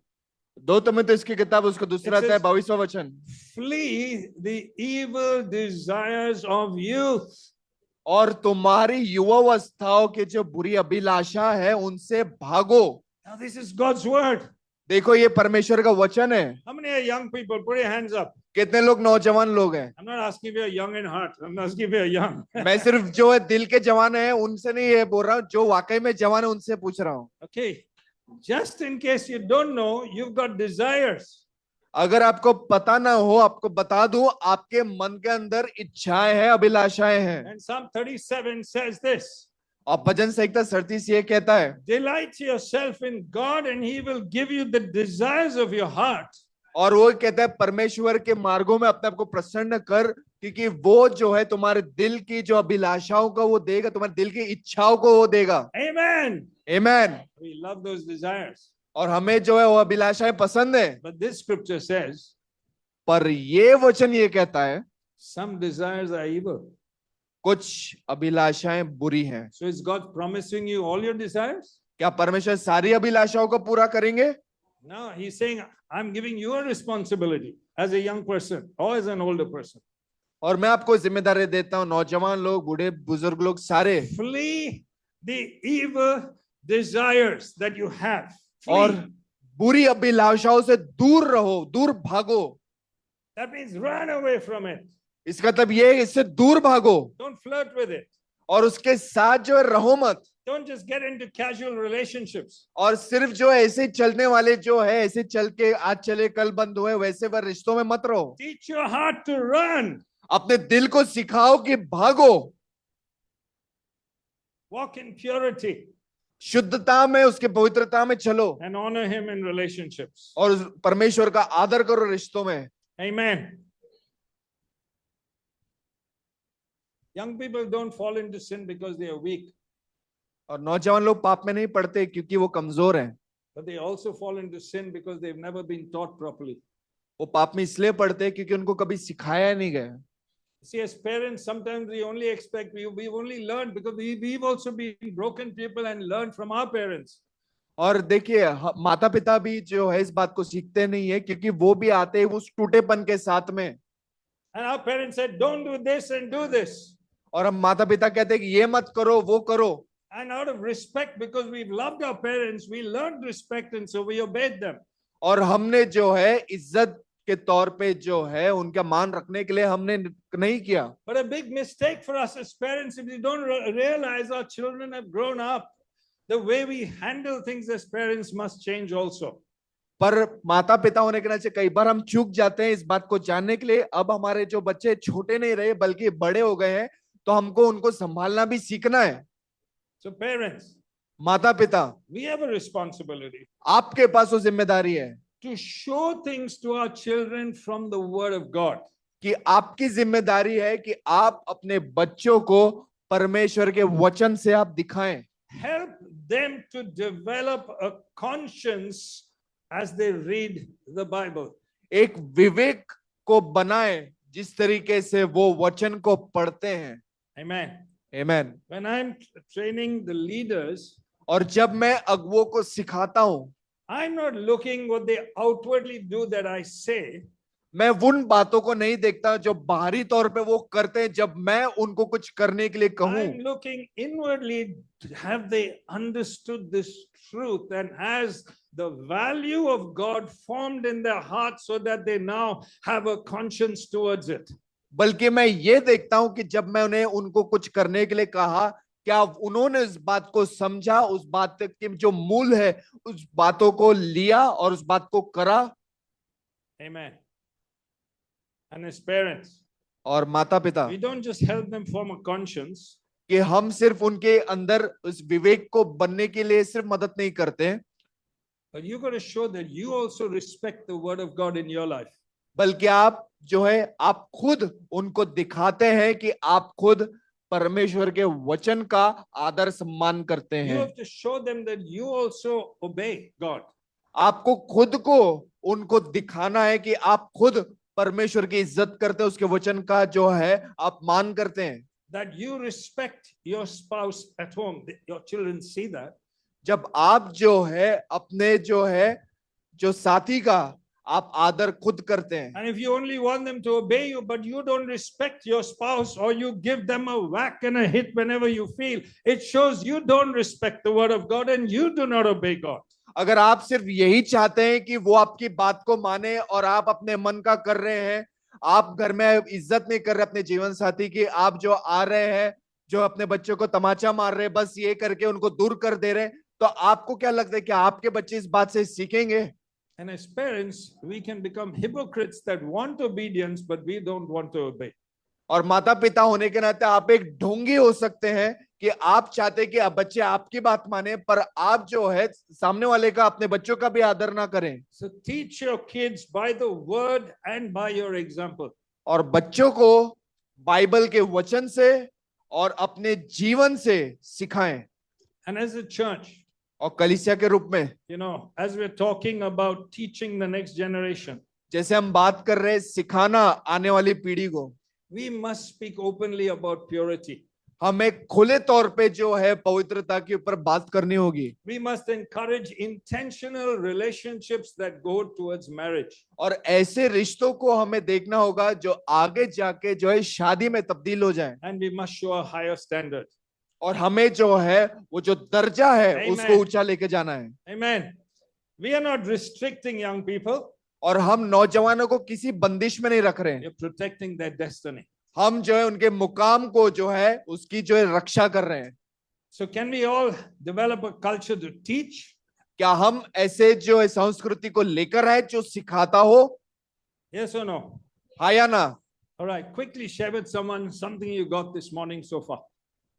Speaker 2: 2 तिमुथियुस इसकी किताब उसका दूसरा अध्याय 22वां वचन,
Speaker 1: flee the evil desires of youth.
Speaker 2: और तुम्हारी युवावस्थाओं के जो बुरी अभिलाषा है उनसे भागो।
Speaker 1: Now this is God's word.
Speaker 2: देखो ये परमेश्वर का वचन है।
Speaker 1: How many are young people? Put your hands up.
Speaker 2: कितने लोग नौजवान लोग हैं?
Speaker 1: I'm not asking if you're young in heart. I'm not asking if you're young.
Speaker 2: मैं सिर्फ जो है दिल के जवान है उनसे नहीं ये बोल रहा हूँ, जो वाकई में जवान है उनसे पूछ रहा हूँ।
Speaker 1: Okay. Just in case you don't know, you've got desires.
Speaker 2: अगर आपको पता ना हो, आपको बता दूं, आपके मन के अंदर इच्छाएं हैं, अभिलाषाएं हैं।
Speaker 1: And Psalm 37 says this.
Speaker 2: और भजन संहिता 37 ये कहता है,
Speaker 1: Delight yourself in God and he will give you the desires of your heart.
Speaker 2: और वो कहता है परमेश्वर के मार्गों में अपने आप को प्रसन्न कर, क्योंकि वो जो है तुम्हारे दिल की जो अभिलाषाओं को वो देगा, तुम्हारे दिल की इच्छाओं को वो देगा।
Speaker 1: Amen.
Speaker 2: Amen.
Speaker 1: We love those desires.
Speaker 2: और हमें जो है वो अभिलाषाएं पसंद है।
Speaker 1: But this scripture says,
Speaker 2: पर ये वचन ये कहता है,
Speaker 1: some desires are evil.
Speaker 2: कुछ अभिलाषाएं बुरी हैं।
Speaker 1: So is God promising you all your desires?
Speaker 2: क्या परमेश्वर सारी अभिलाषाओं को पूरा करेंगे?
Speaker 1: No, he's saying, I'm giving you a responsibility as a young person or as an older person.
Speaker 2: और मैं आपको जिम्मेदारी देता हूं, नौजवान लोग, बूढ़े बुजुर्ग लोग सारे,
Speaker 1: Flee the evil desires that you have.
Speaker 2: और
Speaker 1: Flee.
Speaker 2: बुरी अभिलाषाओं से दूर रहो, दूर भागो।
Speaker 1: That means run away from it.
Speaker 2: इसका मतलब ये है, इससे दूर भागो
Speaker 1: Don't flirt with it.
Speaker 2: और उसके साथ जो है रहो मत।
Speaker 1: Don't just get into casual relationships.
Speaker 2: और सिर्फ जो है ऐसे चलने वाले जो है, ऐसे चल के आज चले कल बंद हुए वैसे वह रिश्तों में मत रहो।
Speaker 1: Teach your heart to run.
Speaker 2: अपने दिल को सिखाओ कि भागो।
Speaker 1: Walk in purity
Speaker 2: शुद्धता में, उसके पवित्रता में चलो,
Speaker 1: and honor him in relationships.
Speaker 2: और परमेश्वर का आदर करो रिश्तों में।
Speaker 1: Amen. Young people don't fall into sin because they are weak,
Speaker 2: और नौजवान लोग पाप में नहीं पड़ते क्योंकि वो कमजोर हैं,
Speaker 1: but they also fall into sin because they've never been taught properly.
Speaker 2: वो पाप में इसलिए पड़ते हैं क्योंकि उनको कभी सिखाया नहीं गया।
Speaker 1: See, as parents, sometimes we only expect, we've only learned because we've also been broken people and learned from our parents.
Speaker 2: और देखिए माता पिता भी जो है इस बात को सीखते नहीं है क्योंकि वो भी आते हैं उस टूटेपन के साथ में।
Speaker 1: And our parents said, don't do this and do this.
Speaker 2: और हम माता पिता कहते हैं कि ये मत करो, वो करो।
Speaker 1: And out of respect, because we've loved our parents, we learned respect and so we obeyed them.
Speaker 2: और हमने जो है इज्जत के तौर पे जो है उनका मान रखने के लिए हमने नहीं किया।
Speaker 1: But a big mistake for us as parents, if we don't realize our children have grown up. the way we handle things as parents must change also.
Speaker 2: पर माता पिता होने के नाते कई बार हम चूक जाते हैं इस बात को जानने के लिए। अब हमारे जो बच्चे छोटे नहीं रहे बल्कि बड़े हो गए हैं, तो हमको उनको संभालना भी सीखना है।
Speaker 1: So parents,
Speaker 2: माता पिता,
Speaker 1: we have a responsibility
Speaker 2: आपके पास वो जिम्मेदारी है
Speaker 1: to show things to our children from the word of God.
Speaker 2: कि आपकी जिम्मेदारी है कि आप अपने बच्चों को परमेश्वर के वचन से आप दिखाएं।
Speaker 1: Help them to develop a conscience as they read the Bible.
Speaker 2: एक विवेक को बनाएं जिस तरीके से वो वचन को पढ़ते हैं।
Speaker 1: Amen.
Speaker 2: आमीन।
Speaker 1: When I'm training the leaders,
Speaker 2: और जब मैं अगुवों को सिखाता हूं,
Speaker 1: I'm not looking what they outwardly do that I say.
Speaker 2: मैं उन बातों को नहीं देखता जो बाहरी तौर पे वो करते हैं जब मैं उनको कुछ करने के लिए कहूं।
Speaker 1: I'm looking inwardly, have they understood this truth and has the value of God formed in their hearts so that they now have a conscience towards it.
Speaker 2: बल्कि मैं ये देखता हूं कि जब मैं उन्हें उनको कुछ करने के लिए कहा, क्या उन्होंने इस बात को समझा, उस बात के जो मूल है उस बातों को लिया और उस बात को करा।
Speaker 1: Amen. And as parents,
Speaker 2: और माता पिता,
Speaker 1: we don't just help them form a conscience,
Speaker 2: कि हम सिर्फ उनके अंदर उस विवेक को बनने के लिए सिर्फ मदद नहीं करते हैं,
Speaker 1: but you got to show that you also respect the word of God in your life.
Speaker 2: बल्कि आप जो है आप खुद उनको दिखाते हैं कि आप खुद परमेश्वर के वचन का आदर सम्मान करते
Speaker 1: You
Speaker 2: हैं।
Speaker 1: have to show them that you also obey God.
Speaker 2: आपको खुद को उनको दिखाना है कि आप खुद परमेश्वर की इज्जत करते हैं, उसके वचन का जो है आप मान करते हैं।
Speaker 1: That you respect your spouse at home. Your children see that.
Speaker 2: जब आप जो है अपने जो है जो साथी का आप आदर खुद करते हैं।
Speaker 1: And if you only want them to obey you, but you don't respect your spouse, or you give them a whack and a hit whenever you feel, it shows you don't respect the word of God and you do not obey God.
Speaker 2: अगर आप सिर्फ यही चाहते हैं कि वो आपकी बात को माने और आप अपने मन का कर रहे हैं, आप घर में इज्जत नहीं कर रहे अपने जीवन साथी की, आप जो आ रहे हैं जो अपने बच्चों को तमाचा मार रहे हैं, बस ये करके उनको दूर कर दे रहे हैं, तो आपको क्या लगता है कि आपके बच्चे इस बात से सीखेंगे?
Speaker 1: And as parents, we can become hypocrites that want obedience, but we don't want to obey.
Speaker 2: और माता पिता होने के नाते आप एक ढोंगी हो सकते हैं कि आप चाहते हैं कि अब बच्चे आपकी बात माने, पर आप जो है सामने वाले का, अपने बच्चों का भी आदर ना करें।
Speaker 1: So teach your kids by the word and by your example.
Speaker 2: और बच्चों को बाइबल के वचन से और अपने जीवन से सिखाएं।
Speaker 1: And as a church,
Speaker 2: और कलीसिया के रूप में,
Speaker 1: you know, as we're talking about teaching the next generation,
Speaker 2: जैसे हम बात कर रहे हैं सिखाना आने वाली पीढ़ी को,
Speaker 1: we must speak openly about purity.
Speaker 2: हमें खुले तौर पे जो है पवित्रता के ऊपर बात करनी होगी।
Speaker 1: We must encourage intentional relationships that go towards marriage.
Speaker 2: और ऐसे रिश्तों को हमें देखना होगा जो आगे जाके जो है शादी में तब्दील हो जाए।
Speaker 1: And we must show a higher standard.
Speaker 2: और हमें जो है वो जो दर्जा है
Speaker 1: Amen.
Speaker 2: उसको ऊंचा लेके जाना है।
Speaker 1: Amen. We are not restricting young people.
Speaker 2: और हम नौजवानों को किसी बंदिश में नहीं रख रहे हैं,
Speaker 1: You're protecting their destiny.
Speaker 2: हम जो है उनके मुकाम को जो है उसकी जो है रक्षा कर रहे हैं।
Speaker 1: So can we all develop a culture to teach?
Speaker 2: क्या हम ऐसे जो है संस्कृति को लेकर आए जो सिखाता हो?
Speaker 1: Yes or no?
Speaker 2: हाँ या ना?
Speaker 1: All right, quickly share with someone something you got this morning so far.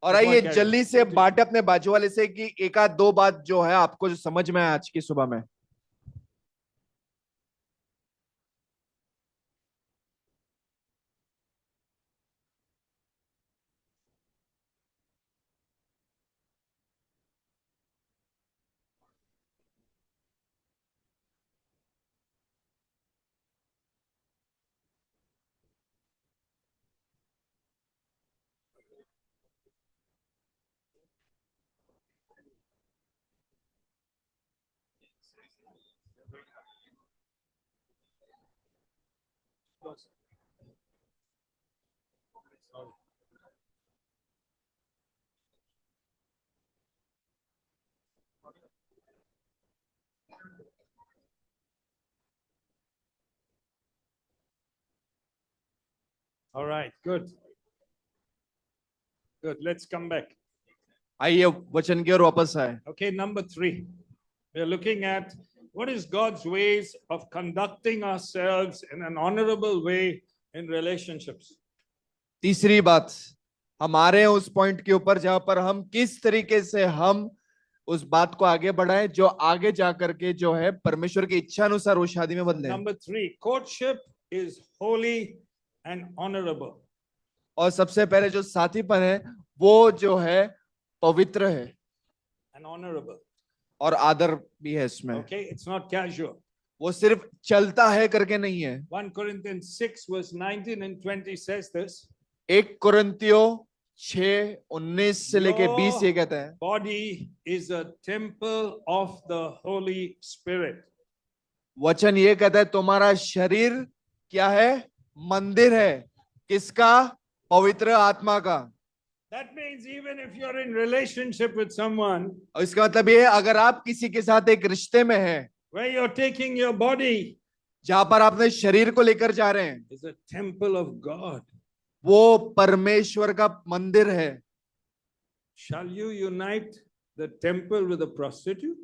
Speaker 2: और आइए जल्दी से बांटे अपने बाजू वाले से कि एक आध दो बात जो है आपको जो समझ में आया आज की सुबह में।
Speaker 1: All right, good. Good, let's come back.
Speaker 2: आइए वचन की ओर वापस आए।
Speaker 1: Okay, number 3. We're looking at what is God's ways of conducting ourselves in an honorable way in relationships.
Speaker 2: तीसरी बात, हमारे उस पॉइंट के ऊपर जहां पर हम किस तरीके से हम उस बात को आगे बढ़ाएं जो आगे जाकर के जो है परमेश्वर की इच्छा अनुसार वो शादी में बदले।
Speaker 1: Number 3, courtship is holy and honorable.
Speaker 2: और सबसे पहले जो साथीपन है वो जो है पवित्र है
Speaker 1: And honorable.
Speaker 2: और आदर भी है इसमें।
Speaker 1: Okay, it's not casual.
Speaker 2: वो सिर्फ चलता है करके नहीं है।
Speaker 1: 1 Corinthians 6 verse 19 and 20 says this.
Speaker 2: 1 कुरिन्थियों 6:19 से लेके 20 ये कहता है,
Speaker 1: Body is a temple of the Holy Spirit.
Speaker 2: वचन ये कहता है तुम्हारा शरीर क्या है? मंदिर है। किसका? पवित्र आत्मा का।
Speaker 1: That means even if you're in relationship with someone
Speaker 2: और इसका मतलब ये है अगर आप किसी के साथ एक रिश्ते में हैं
Speaker 1: where you're taking your body,
Speaker 2: जहां पर आप अपने शरीर को लेकर जा रहे हैं,
Speaker 1: is a temple of God.
Speaker 2: वो परमेश्वर का मंदिर है।
Speaker 1: Shall you unite the temple with a prostitute?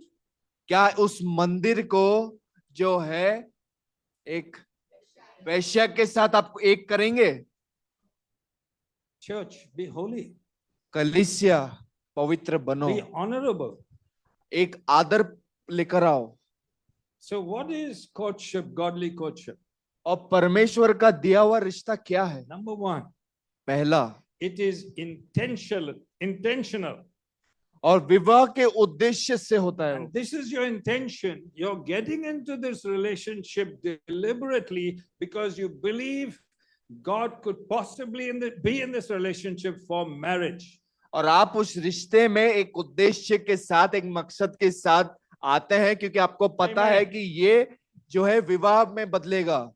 Speaker 2: क्या उस मंदिर को जो है एक वैश्या के साथ आप एक करेंगे?
Speaker 1: Church, be holy,
Speaker 2: कलीसिया पवित्र बनो,
Speaker 1: be honorable.
Speaker 2: एक आदर लेकर आओ।
Speaker 1: So what is courtship, godly courtship?
Speaker 2: और परमेश्वर का दिया हुआ रिश्ता क्या है?
Speaker 1: Number 1,
Speaker 2: पहला,
Speaker 1: it is intentional.
Speaker 2: और विवाह के उद्देश्य से होता है।
Speaker 1: And this is your intention. You're getting into this relationship deliberately because you believe God could possibly be in this relationship for marriage.
Speaker 2: और आप उस रिश्ते में एक उद्देश्य के साथ, एक मकसद के साथ आते हैं क्योंकि आपको पता है कि ये जो है विवाह में बदलेगा।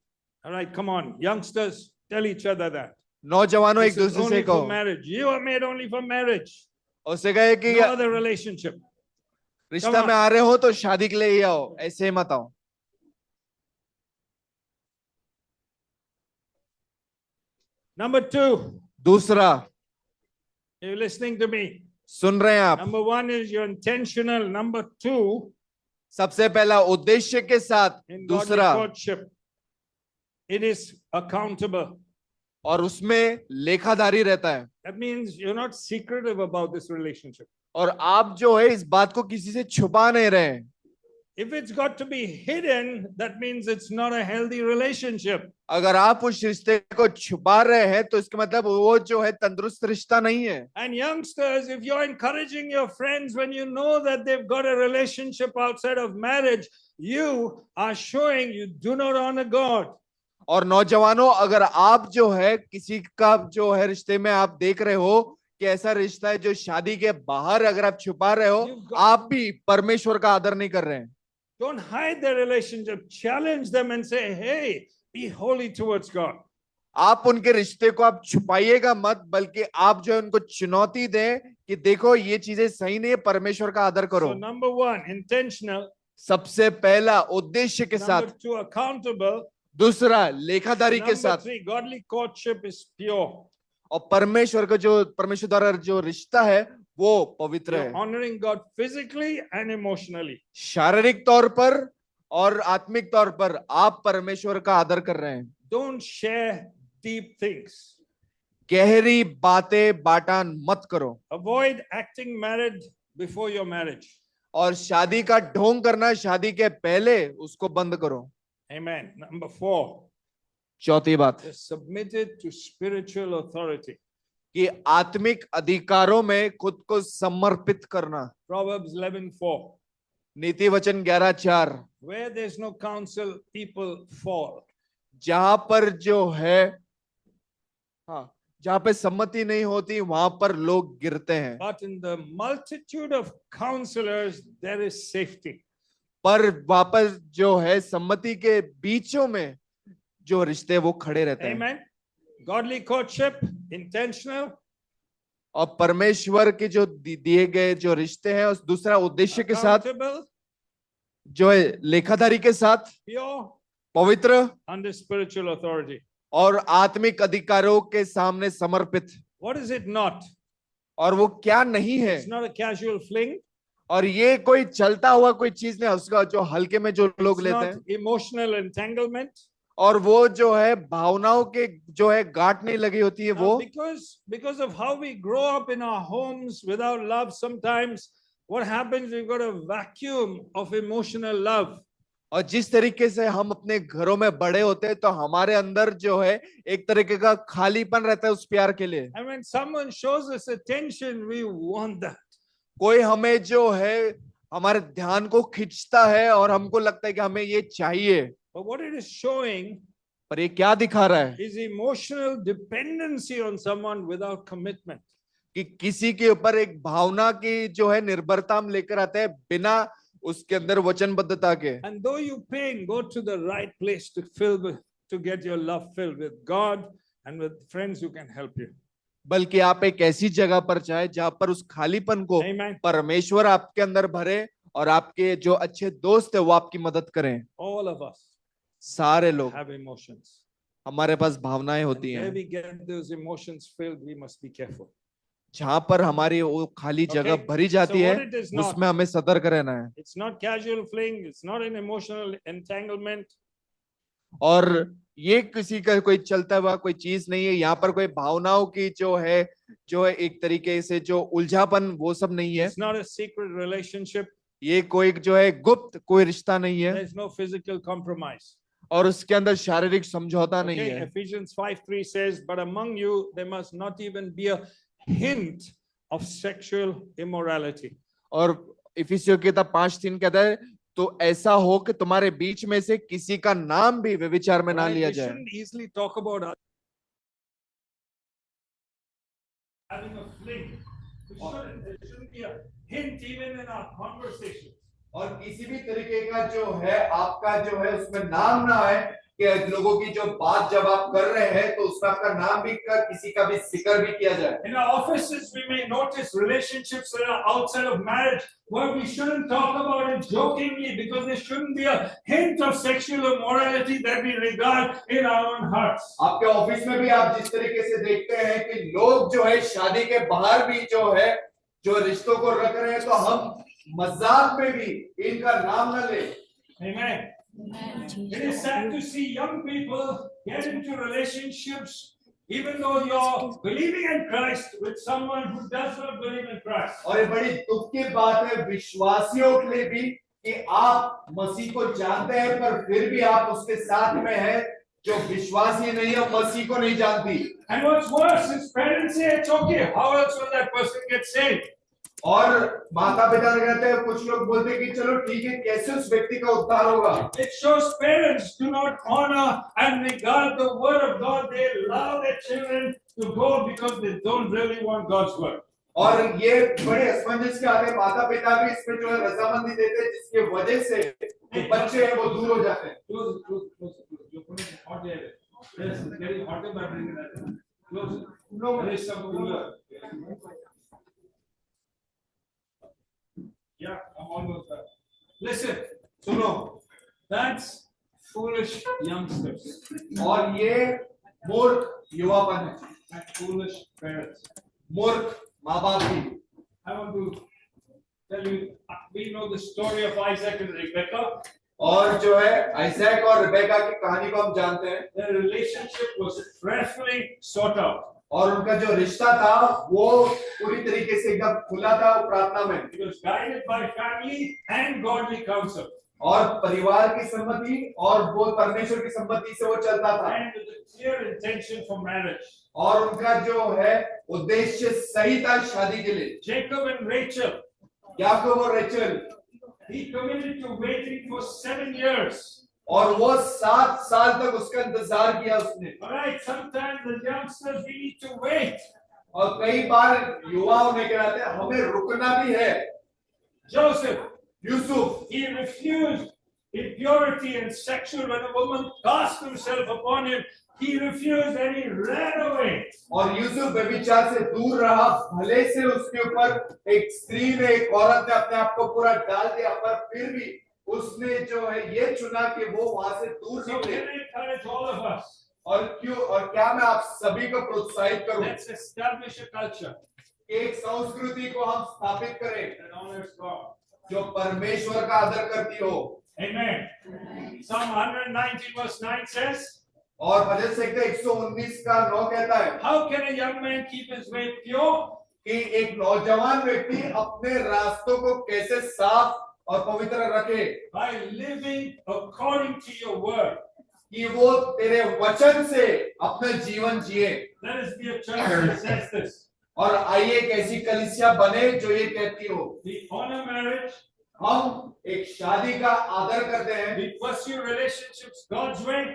Speaker 1: All right, come on, youngsters, tell each other that.
Speaker 2: नौजवानों एक
Speaker 1: This is
Speaker 2: दूसरे
Speaker 1: only
Speaker 2: से
Speaker 1: for
Speaker 2: कहो,
Speaker 1: marriage. You are made only for marriage.
Speaker 2: उससे कहे कि
Speaker 1: No other relationship.
Speaker 2: रिश्ता में आ रहे हो तो शादी के लिए ही आओ, ऐसे ही मत आओ।
Speaker 1: Number 2.
Speaker 2: दूसरा,
Speaker 1: Are you listening to me?
Speaker 2: सुन रहे हैं आप?
Speaker 1: Number 1 is you're intentional. Number 2,
Speaker 2: सबसे पहला उद्देश्य के साथ,
Speaker 1: in godly
Speaker 2: दूसरा
Speaker 1: courtship, it is accountable.
Speaker 2: और उसमें लेखादारी रहता है।
Speaker 1: That means you're not secretive about this relationship.
Speaker 2: और आप जो है इस बात को किसी से छुपा नहीं रहे।
Speaker 1: If it's got to be hidden, that means it's not a healthy relationship.
Speaker 2: अगर आप उस रिश्ते को छुपा रहे हैं तो इसका मतलब वो जो है तंदुरुस्त रिश्ता नहीं है।
Speaker 1: And youngsters, if you're encouraging your friends when you know that they've got a relationship outside of marriage, you are showing you do not honor God.
Speaker 2: और नौजवानों, अगर आप जो है किसी का जो है रिश्ते में आप देख रहे हो कि ऐसा रिश्ता है जो शादी के बाहर अगर आप छुपा रहे हो, आप भी परमेश्वर का आदर नहीं कर रहे हैं।
Speaker 1: Don't hide their relationship. Challenge them and say, hey, be holy towards God.
Speaker 2: आप उनके रिश्ते को आप छुपाइएगा मत, बल्कि आप जो है उनको चुनौती दें कि देखो ये चीजें सही नहीं है, परमेश्वर का आदर करो।
Speaker 1: So number 1, intentional.
Speaker 2: सबसे पहला उद्देश्य के साथ,
Speaker 1: Number 2, accountable.
Speaker 2: दूसरा लेखादारी के
Speaker 1: Number
Speaker 2: साथ,
Speaker 1: 3, godly courtship is pure.
Speaker 2: और परमेश्वर का जो परमेश्वर द्वारा जो रिश्ता है वो पवित्र
Speaker 1: You're
Speaker 2: है,
Speaker 1: honoring God physically and emotionally.
Speaker 2: शारीरिक तौर पर और आत्मिक तौर पर आप परमेश्वर का आदर कर रहे हैं।
Speaker 1: Don't share deep things.
Speaker 2: गहरी बातें बांटान मत करो,
Speaker 1: Avoid acting married before your marriage.
Speaker 2: और शादी का ढोंग करना शादी के पहले उसको बंद करो।
Speaker 1: Amen. Number 4,
Speaker 2: चौथी बात,
Speaker 1: is submitted to spiritual authority.
Speaker 2: कि आत्मिक अधिकारों में खुद को समर्पित करना।
Speaker 1: Proverbs 11:4.
Speaker 2: नीति वचन 11:4,
Speaker 1: Where there's no counsel, people fall.
Speaker 2: जहां पर जो है, हाँ, जहां पे सम्मति नहीं होती वहां पर लोग गिरते हैं,
Speaker 1: But in the multitude of counselors, there is safety.
Speaker 2: पर वापस जो है सम्मति के बीचों में जो रिश्ते वो खड़े रहते हैं।
Speaker 1: Amen. Godly courtship, intentional.
Speaker 2: और परमेश्वर के जो दिए गए जो रिश्ते हैं उस दूसरा उद्देश्य के साथ,
Speaker 1: Accountable,
Speaker 2: जो है लेखादारी के साथ,
Speaker 1: pure,
Speaker 2: पवित्र
Speaker 1: under spiritual authority.
Speaker 2: और आत्मिक अधिकारों के सामने समर्पित।
Speaker 1: What is it not?
Speaker 2: और वो क्या नहीं है,
Speaker 1: It's not a casual fling.
Speaker 2: और ये कोई चलता हुआ कोई चीज नहीं, उसका जो हल्के में जो लोग
Speaker 1: It's
Speaker 2: लेते
Speaker 1: not
Speaker 2: हैं,
Speaker 1: emotional entanglement.
Speaker 2: और वो जो है भावनाओं के जो है गांठ नहीं लगी होती है
Speaker 1: Now,
Speaker 2: वो।
Speaker 1: because of how we grow up in our homes without love, sometimes what happens, we've got a vacuum of emotional love.
Speaker 2: और जिस तरीके से हम अपने घरों में बड़े होते हैं तो हमारे अंदर जो है एक तरीके का खालीपन रहता है उस प्यार के लिए।
Speaker 1: And when someone shows us attention, we want that.
Speaker 2: कोई हमें जो है हमारे ध्यान को खींचता है और हमको लगता है कि हमें ये चाहिए,
Speaker 1: But what it is showing
Speaker 2: पर ये क्या दिखा रहा है
Speaker 1: is emotional dependency on someone without commitment.
Speaker 2: कि किसी के ऊपर एक भावना की जो है निर्भरता हम लेकर आते हैं बिना उसके अंदर वचनबद्धता के।
Speaker 1: And though you pain, go to the right place to get your love filled with God and with friends who can help you.
Speaker 2: बल्कि आप एक ऐसी जगह पर जाए जहां पर उस खालीपन को
Speaker 1: Amen.
Speaker 2: परमेश्वर आपके अंदर भरे और आपके जो अच्छे दोस्त है वो आपकी मदद करें।
Speaker 1: All of us
Speaker 2: सारे लोग,
Speaker 1: have emotions.
Speaker 2: हमारे पास भावनाएं होती
Speaker 1: Where
Speaker 2: हैं,
Speaker 1: we get those emotions filled, we must be careful.
Speaker 2: जहां पर हमारी वो खाली जगह
Speaker 1: Okay.
Speaker 2: भरी जाती
Speaker 1: So
Speaker 2: है
Speaker 1: what it is not,
Speaker 2: उसमें हमें सतर्क रहना है।
Speaker 1: it's not casual fling, it's not an emotional entanglement.
Speaker 2: और ये किसी का कोई चलता हुआ कोई चीज नहीं है, यहाँ पर कोई भावनाओं की जो है एक तरीके से जो उलझापन वो सब नहीं है।
Speaker 1: It's not a secret relationship.
Speaker 2: ये कोई जो है गुप्त कोई रिश्ता नहीं है,
Speaker 1: There's no physical compromise.
Speaker 2: और उसके अंदर शारीरिक समझौता नहीं
Speaker 1: Okay,
Speaker 2: है।
Speaker 1: Ephesians 5:3 says, but among you there must not even be a hint of sexual immorality.
Speaker 2: और इफिसियों की किताब 5:3 कहता है तो ऐसा हो कि तुम्हारे बीच में से किसी का नाम भी व्यभिचार में ना
Speaker 1: Right?
Speaker 2: लिया
Speaker 1: We
Speaker 2: जाए।
Speaker 1: shouldn't easily talk about having a fling. There shouldn't be a hint even in our conversations.
Speaker 2: और किसी भी तरीके का जो है आपका जो है उसमें नाम ना है कि लोगों की जो बात जब आप कर रहे हैं तो उसमें आपका नाम भी किसी का भी जिक्र भी किया जाए।
Speaker 1: In our offices, we may notice relationships that are outside of marriage where we shouldn't talk about it jokingly because there shouldn't be a hint of sexual immorality that we regard in our own hearts.
Speaker 2: आपके ऑफिस में भी आप जिस तरीके से देखते हैं कि लोग जो है शादी के बाहर भी जो है जो रिश्तों को रख रहे हैं तो हम मजाक में भी इनका नाम न ले।
Speaker 1: Amen. It is sad to see young people get into relationships even though you're believing in Christ with someone who does not believe in Christ.
Speaker 2: और ये बड़ी दुख की बात है विश्वासियों के लिए भी कि आप मसीह को जानते हैं पर फिर भी आप उसके साथ में हैं जो विश्वासी नहीं है, मसीह को नहीं जानती।
Speaker 1: And what's worse is parents say it's okay. How else will that person get saved?
Speaker 2: और माता पिता कहते हैं, कुछ लोग बोलते हैं कि चलो ठीक है, कैसे उस व्यक्ति का उद्धार होगा।
Speaker 1: It shows parents do not honor and regard the word of God. They allow their children to go because they don't really want God's word.
Speaker 2: और ये बड़े असमंजस के आगे माता पिता भी इसमें जो है रजामंदी देते हैं जिसके वजह से जो बच्चे हैं वो दूर हो जाते हैं।
Speaker 1: Yeah, I'm almost done. Listen, suno, that's foolish youngsters.
Speaker 2: और ये मूर्ख युवापन है,
Speaker 1: And foolish parents.
Speaker 2: मूर्ख माँ बाप भी।
Speaker 1: I want to tell you, we know the story of Isaac and Rebekah.
Speaker 2: और जो है आइजैक और रिबेका की कहानी को हम जानते हैं।
Speaker 1: Their relationship was prayerfully sought out.
Speaker 2: और उनका जो रिश्ता था वो पूरी तरीके से एकदम खुला था प्रार्थना में।
Speaker 1: It was guided by family and godly counsel.
Speaker 2: और परिवार की सम्मति और वो परमेश्वर की सम्मति से वो चलता था।
Speaker 1: And with a clear intention for marriage.
Speaker 2: और उनका जो है उद्देश्य सही था शादी के लिए।
Speaker 1: Jacob and Rachel.
Speaker 2: याकूब और Rachel,
Speaker 1: He committed to waiting for 7 years.
Speaker 2: और वो 7 साल तक उसका इंतजार किया उसने।
Speaker 1: All right, sometimes the youngsters we need to wait.
Speaker 2: और कई बार युवा होने के नाते हमें रुकना भी है।
Speaker 1: Joseph,
Speaker 2: Yusuf,
Speaker 1: he refused impurity and sexual. When a woman cast himself upon him, he refused and he ran away.
Speaker 2: और यूसुफ व्यभिचार से दूर रहा, भले से उसके ऊपर एक स्त्री ने एक औरत ने अपने आप को पूरा डाल दिया पर फिर भी उसने जो है ये चुना कि वो वहां से दूर
Speaker 1: So
Speaker 2: निकले।
Speaker 1: can I encourage all of us?
Speaker 2: और क्यों और क्या मैं आप सभी को प्रोत्साहित करूं?
Speaker 1: Let's establish a culture.
Speaker 2: एक संस्कृति को हम स्थापित करें
Speaker 1: that honors God.
Speaker 2: जो परमेश्वर का आदर करती हो।
Speaker 1: Amen. Psalm 119 verse 9 says,
Speaker 2: और भजन संहिता 119 का 9 कहता है
Speaker 1: how can a young man keep his way pure?
Speaker 2: कि एक नौजवान व्यक्ति अपने रास्तों को कैसे साफ और पवित्र रखे,
Speaker 1: By living according to your word.
Speaker 2: कि वो तेरे वचन से अपना जीवन जिए।
Speaker 1: Let us be a church that says this.
Speaker 2: और आइए एक ऐसी कलीसिया बने जो ये कहती हो,
Speaker 1: We honor marriage.
Speaker 2: हम एक शादी का आदर करते हैं
Speaker 1: We pursue relationships God's way.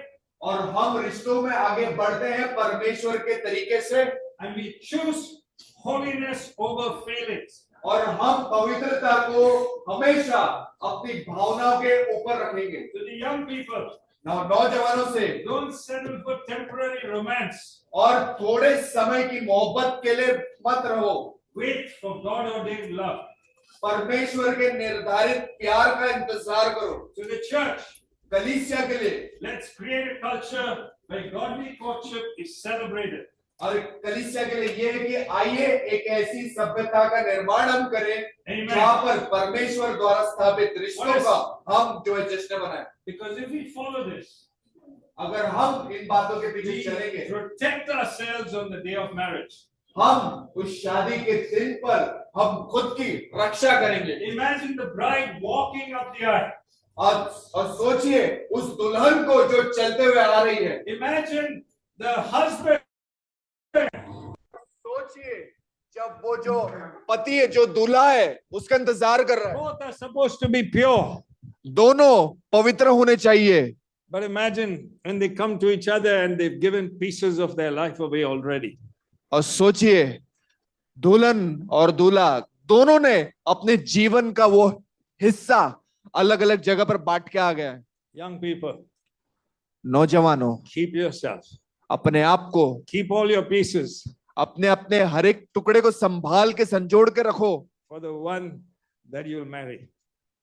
Speaker 2: और हम रिश्तों में आगे बढ़ते हैं परमेश्वर के तरीके से,
Speaker 1: And we choose holiness over feelings.
Speaker 2: और हम पवित्रता को हमेशा अपनी भावनाओं के ऊपर रखेंगे।
Speaker 1: To the young people,
Speaker 2: नौजवानों से
Speaker 1: don't settle for temporary romance.
Speaker 2: और थोड़े समय की मोहब्बत के लिए मत रहो,
Speaker 1: Wait for God ordained love.
Speaker 2: परमेश्वर के निर्धारित प्यार का इंतजार करो।
Speaker 1: To the church,
Speaker 2: कलीसिया के लिए
Speaker 1: let's create a culture where godly courtship is celebrated.
Speaker 2: और कलीसिया के लिए ये है कि आइए एक ऐसी सभ्यता का निर्माण हम करें
Speaker 1: Amen.
Speaker 2: जहाँ पर परमेश्वर द्वारा स्थापित रिश्तों का हम जो है जश्न बनाएं।
Speaker 1: Because if we follow this,
Speaker 2: अगर हम इन बातों के पीछे
Speaker 1: we
Speaker 2: चलेंगे,
Speaker 1: protect ourselves on the day of marriage.
Speaker 2: हम उस शादी के दिन पर हम खुद की रक्षा करेंगे।
Speaker 1: Imagine the bride walking up the aisle.
Speaker 2: और सोचिए उस दुल्हन को जो चलते हुए आ रही है।
Speaker 1: Imagine the husband.
Speaker 2: सोचिए जब वो जो पति है, जो दूल्हा है, उसका इंतजार कर रहा है।
Speaker 1: Both are supposed to be pure.
Speaker 2: दोनों पवित्र होने चाहिए।
Speaker 1: But imagine when they come to each other and they've given pieces of their life away already.
Speaker 2: और सोचिए दुल्हन और दूल्हा दोनों ने अपने जीवन का वो हिस्सा अलग अलग जगह पर बांट के आ गया है।
Speaker 1: Young people,
Speaker 2: नौजवानों,
Speaker 1: keep yourself.
Speaker 2: अपने आप को,
Speaker 1: Keep all your pieces
Speaker 2: अपने अपने हर एक टुकड़े को संभाल के संजोड़ के रखो,
Speaker 1: for the one that you'll marry.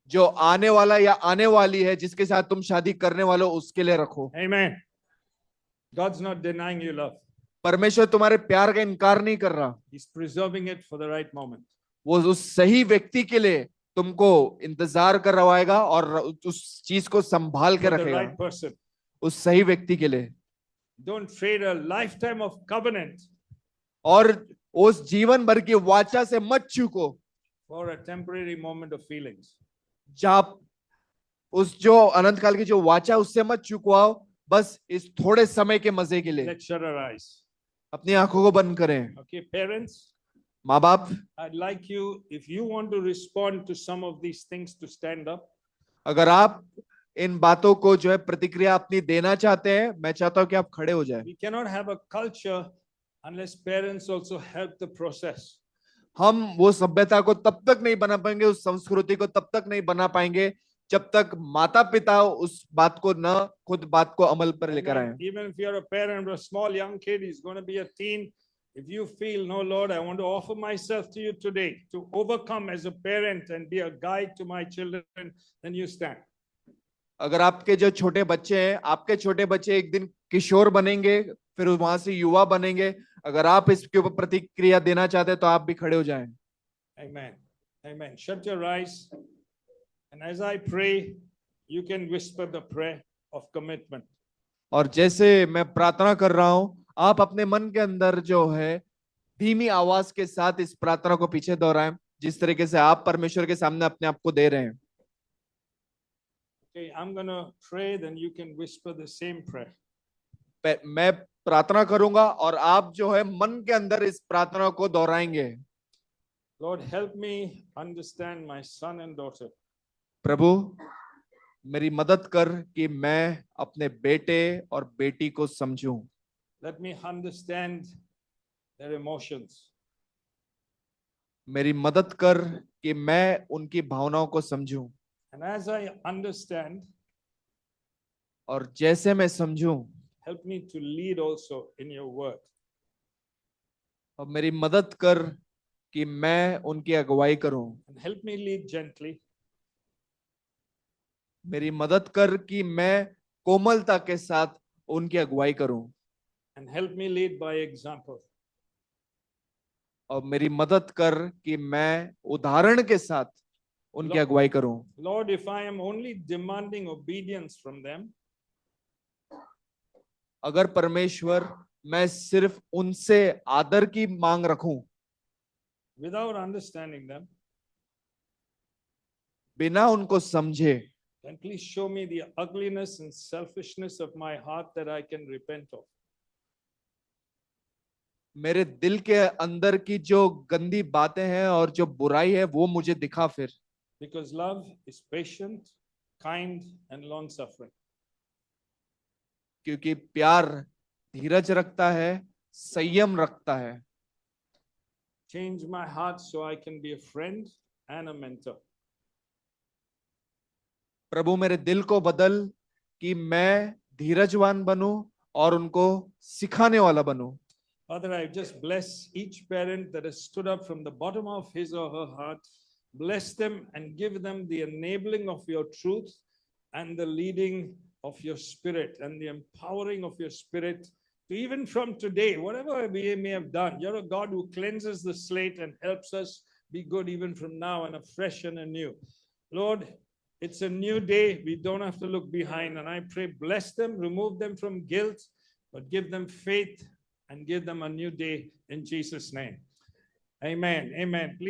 Speaker 2: जो आने वाला या आने वाली है, जिसके साथ तुम शादी करने वाले हो, उसके लिए रखो।
Speaker 1: Amen. God's not denying you love.
Speaker 2: परमेश्वर तुम्हारे प्यार का इनकार नहीं कर रहा,
Speaker 1: He's preserving it for the right moment.
Speaker 2: वो उस सही व्यक्ति के लिए तुमको इंतजार करवाएगा और उस चीज को संभाल के
Speaker 1: For the
Speaker 2: रखेगा,
Speaker 1: right person.
Speaker 2: उस सही व्यक्ति के लिए।
Speaker 1: Don't trade a lifetime of covenant
Speaker 2: और उस जीवन भर की वाचा से मत चूको
Speaker 1: for a temporary moment of feelings.
Speaker 2: जब उस जो अनंत काल की जो वाचा उससे मत चुकवाओ, बस इस थोड़े समय के मजे के लिए।
Speaker 1: Let's shut our eyes.
Speaker 2: अपनी आंखों को बंद करें।
Speaker 1: Okay, parents,
Speaker 2: माँ बाप,
Speaker 1: I'd like you, if you want to respond to some of these things, to stand up.
Speaker 2: अगर आप इन बातों को जो है प्रतिक्रिया अपनी देना चाहते हैं, मैं चाहता हूं कि आप खड़े हो जाएं।
Speaker 1: We cannot have a culture unless parents also help the process.
Speaker 2: हम वो सभ्यता को तब तक नहीं बना पाएंगे, उस संस्कृति को तब तक नहीं बना पाएंगे जब तक माता पिता उस बात को न खुद बात को अमल पर लेकर आए।
Speaker 1: Even if you're a parent of a small young kid, he's going to be a teen. If you feel, no, Lord, I want to offer myself to you today to overcome as a parent and be a guide to my children, then you stand.
Speaker 2: अगर आपके जो छोटे बच्चे हैं, आपके छोटे बच्चे एक दिन किशोर बनेंगे, फिर वहां से युवा बनेंगे, अगर आप इसके ऊपर प्रतिक्रिया देना चाहते हैं तो आप भी खड़े हो जाएं।
Speaker 1: Amen. Amen. Shut your eyes. And as I pray, you can whisper the prayer of commitment.
Speaker 2: और जैसे मैं प्रार्थना कर रहा हूं, आप अपने मन के अंदर जो है धीमी आवाज के साथ इस प्रार्थना को पीछे दोहराएं, जिस तरीके से आप परमेश्वर के सामने अपने आप को दे रहे हैं।
Speaker 1: Okay, I'm going to pray, then you can whisper the same prayer.
Speaker 2: मैं प्रार्थना करूंगा और आप जो है मन के अंदर इस प्रार्थना को दोहराएंगे।
Speaker 1: Lord, help me understand my son and daughter.
Speaker 2: प्रभु मेरी मदद कर कि मैं अपने बेटे और बेटी को समझूं।
Speaker 1: Let me understand their emotions.
Speaker 2: मेरी मदद कर कि मैं उनकी भावनाओं को समझूं।
Speaker 1: And as I understand,
Speaker 2: और जैसे मैं समझूं,
Speaker 1: help me to lead also in your word.
Speaker 2: और मेरी मदद कर कि मैं उनकी अगुवाई करूं।
Speaker 1: And help me lead gently.
Speaker 2: मेरी मदद कर कि मैं कोमलता के साथ उनकी अगुवाई करूं।
Speaker 1: And help me lead by example.
Speaker 2: और मेरी मदद कर कि मैं उदाहरण के साथ उनकी
Speaker 1: Lord-
Speaker 2: अगुवाई करूं।
Speaker 1: Lord, if I am only demanding obedience from them,
Speaker 2: अगर परमेश्वर मैं सिर्फ उनसे आदर की मांग रखूं
Speaker 1: without understanding them,
Speaker 2: बिना उनको समझे,
Speaker 1: then please show me the ugliness and selfishness of my heart that I can repent of.
Speaker 2: मेरे दिल के अंदर की जो गंदी बातें हैं और जो बुराई है वो मुझे दिखा फिर।
Speaker 1: Because love is patient, kind, and long suffering.
Speaker 2: क्योंकि प्यार धीरज रखता है, संयम रखता है।
Speaker 1: Change my heart so I can be a friend and a mentor.
Speaker 2: प्रभु मेरे दिल को बदल कि मैं धीरजवान बनूं और उनको सिखाने वाला बनूं।
Speaker 1: Father, I just bless each parent that has stood up from the bottom of his or her heart. Bless them and give them the enabling of your truth and the leading of your spirit and the empowering of your spirit to even from today, whatever we may have done, you're a God who cleanses the slate and helps us be good even from now and afresh and anew. Lord, it's a new day. We don't have to look behind. And I pray, bless them, remove them from guilt, but give them faith and give them a new day in Jesus' name. Amen. Amen. Please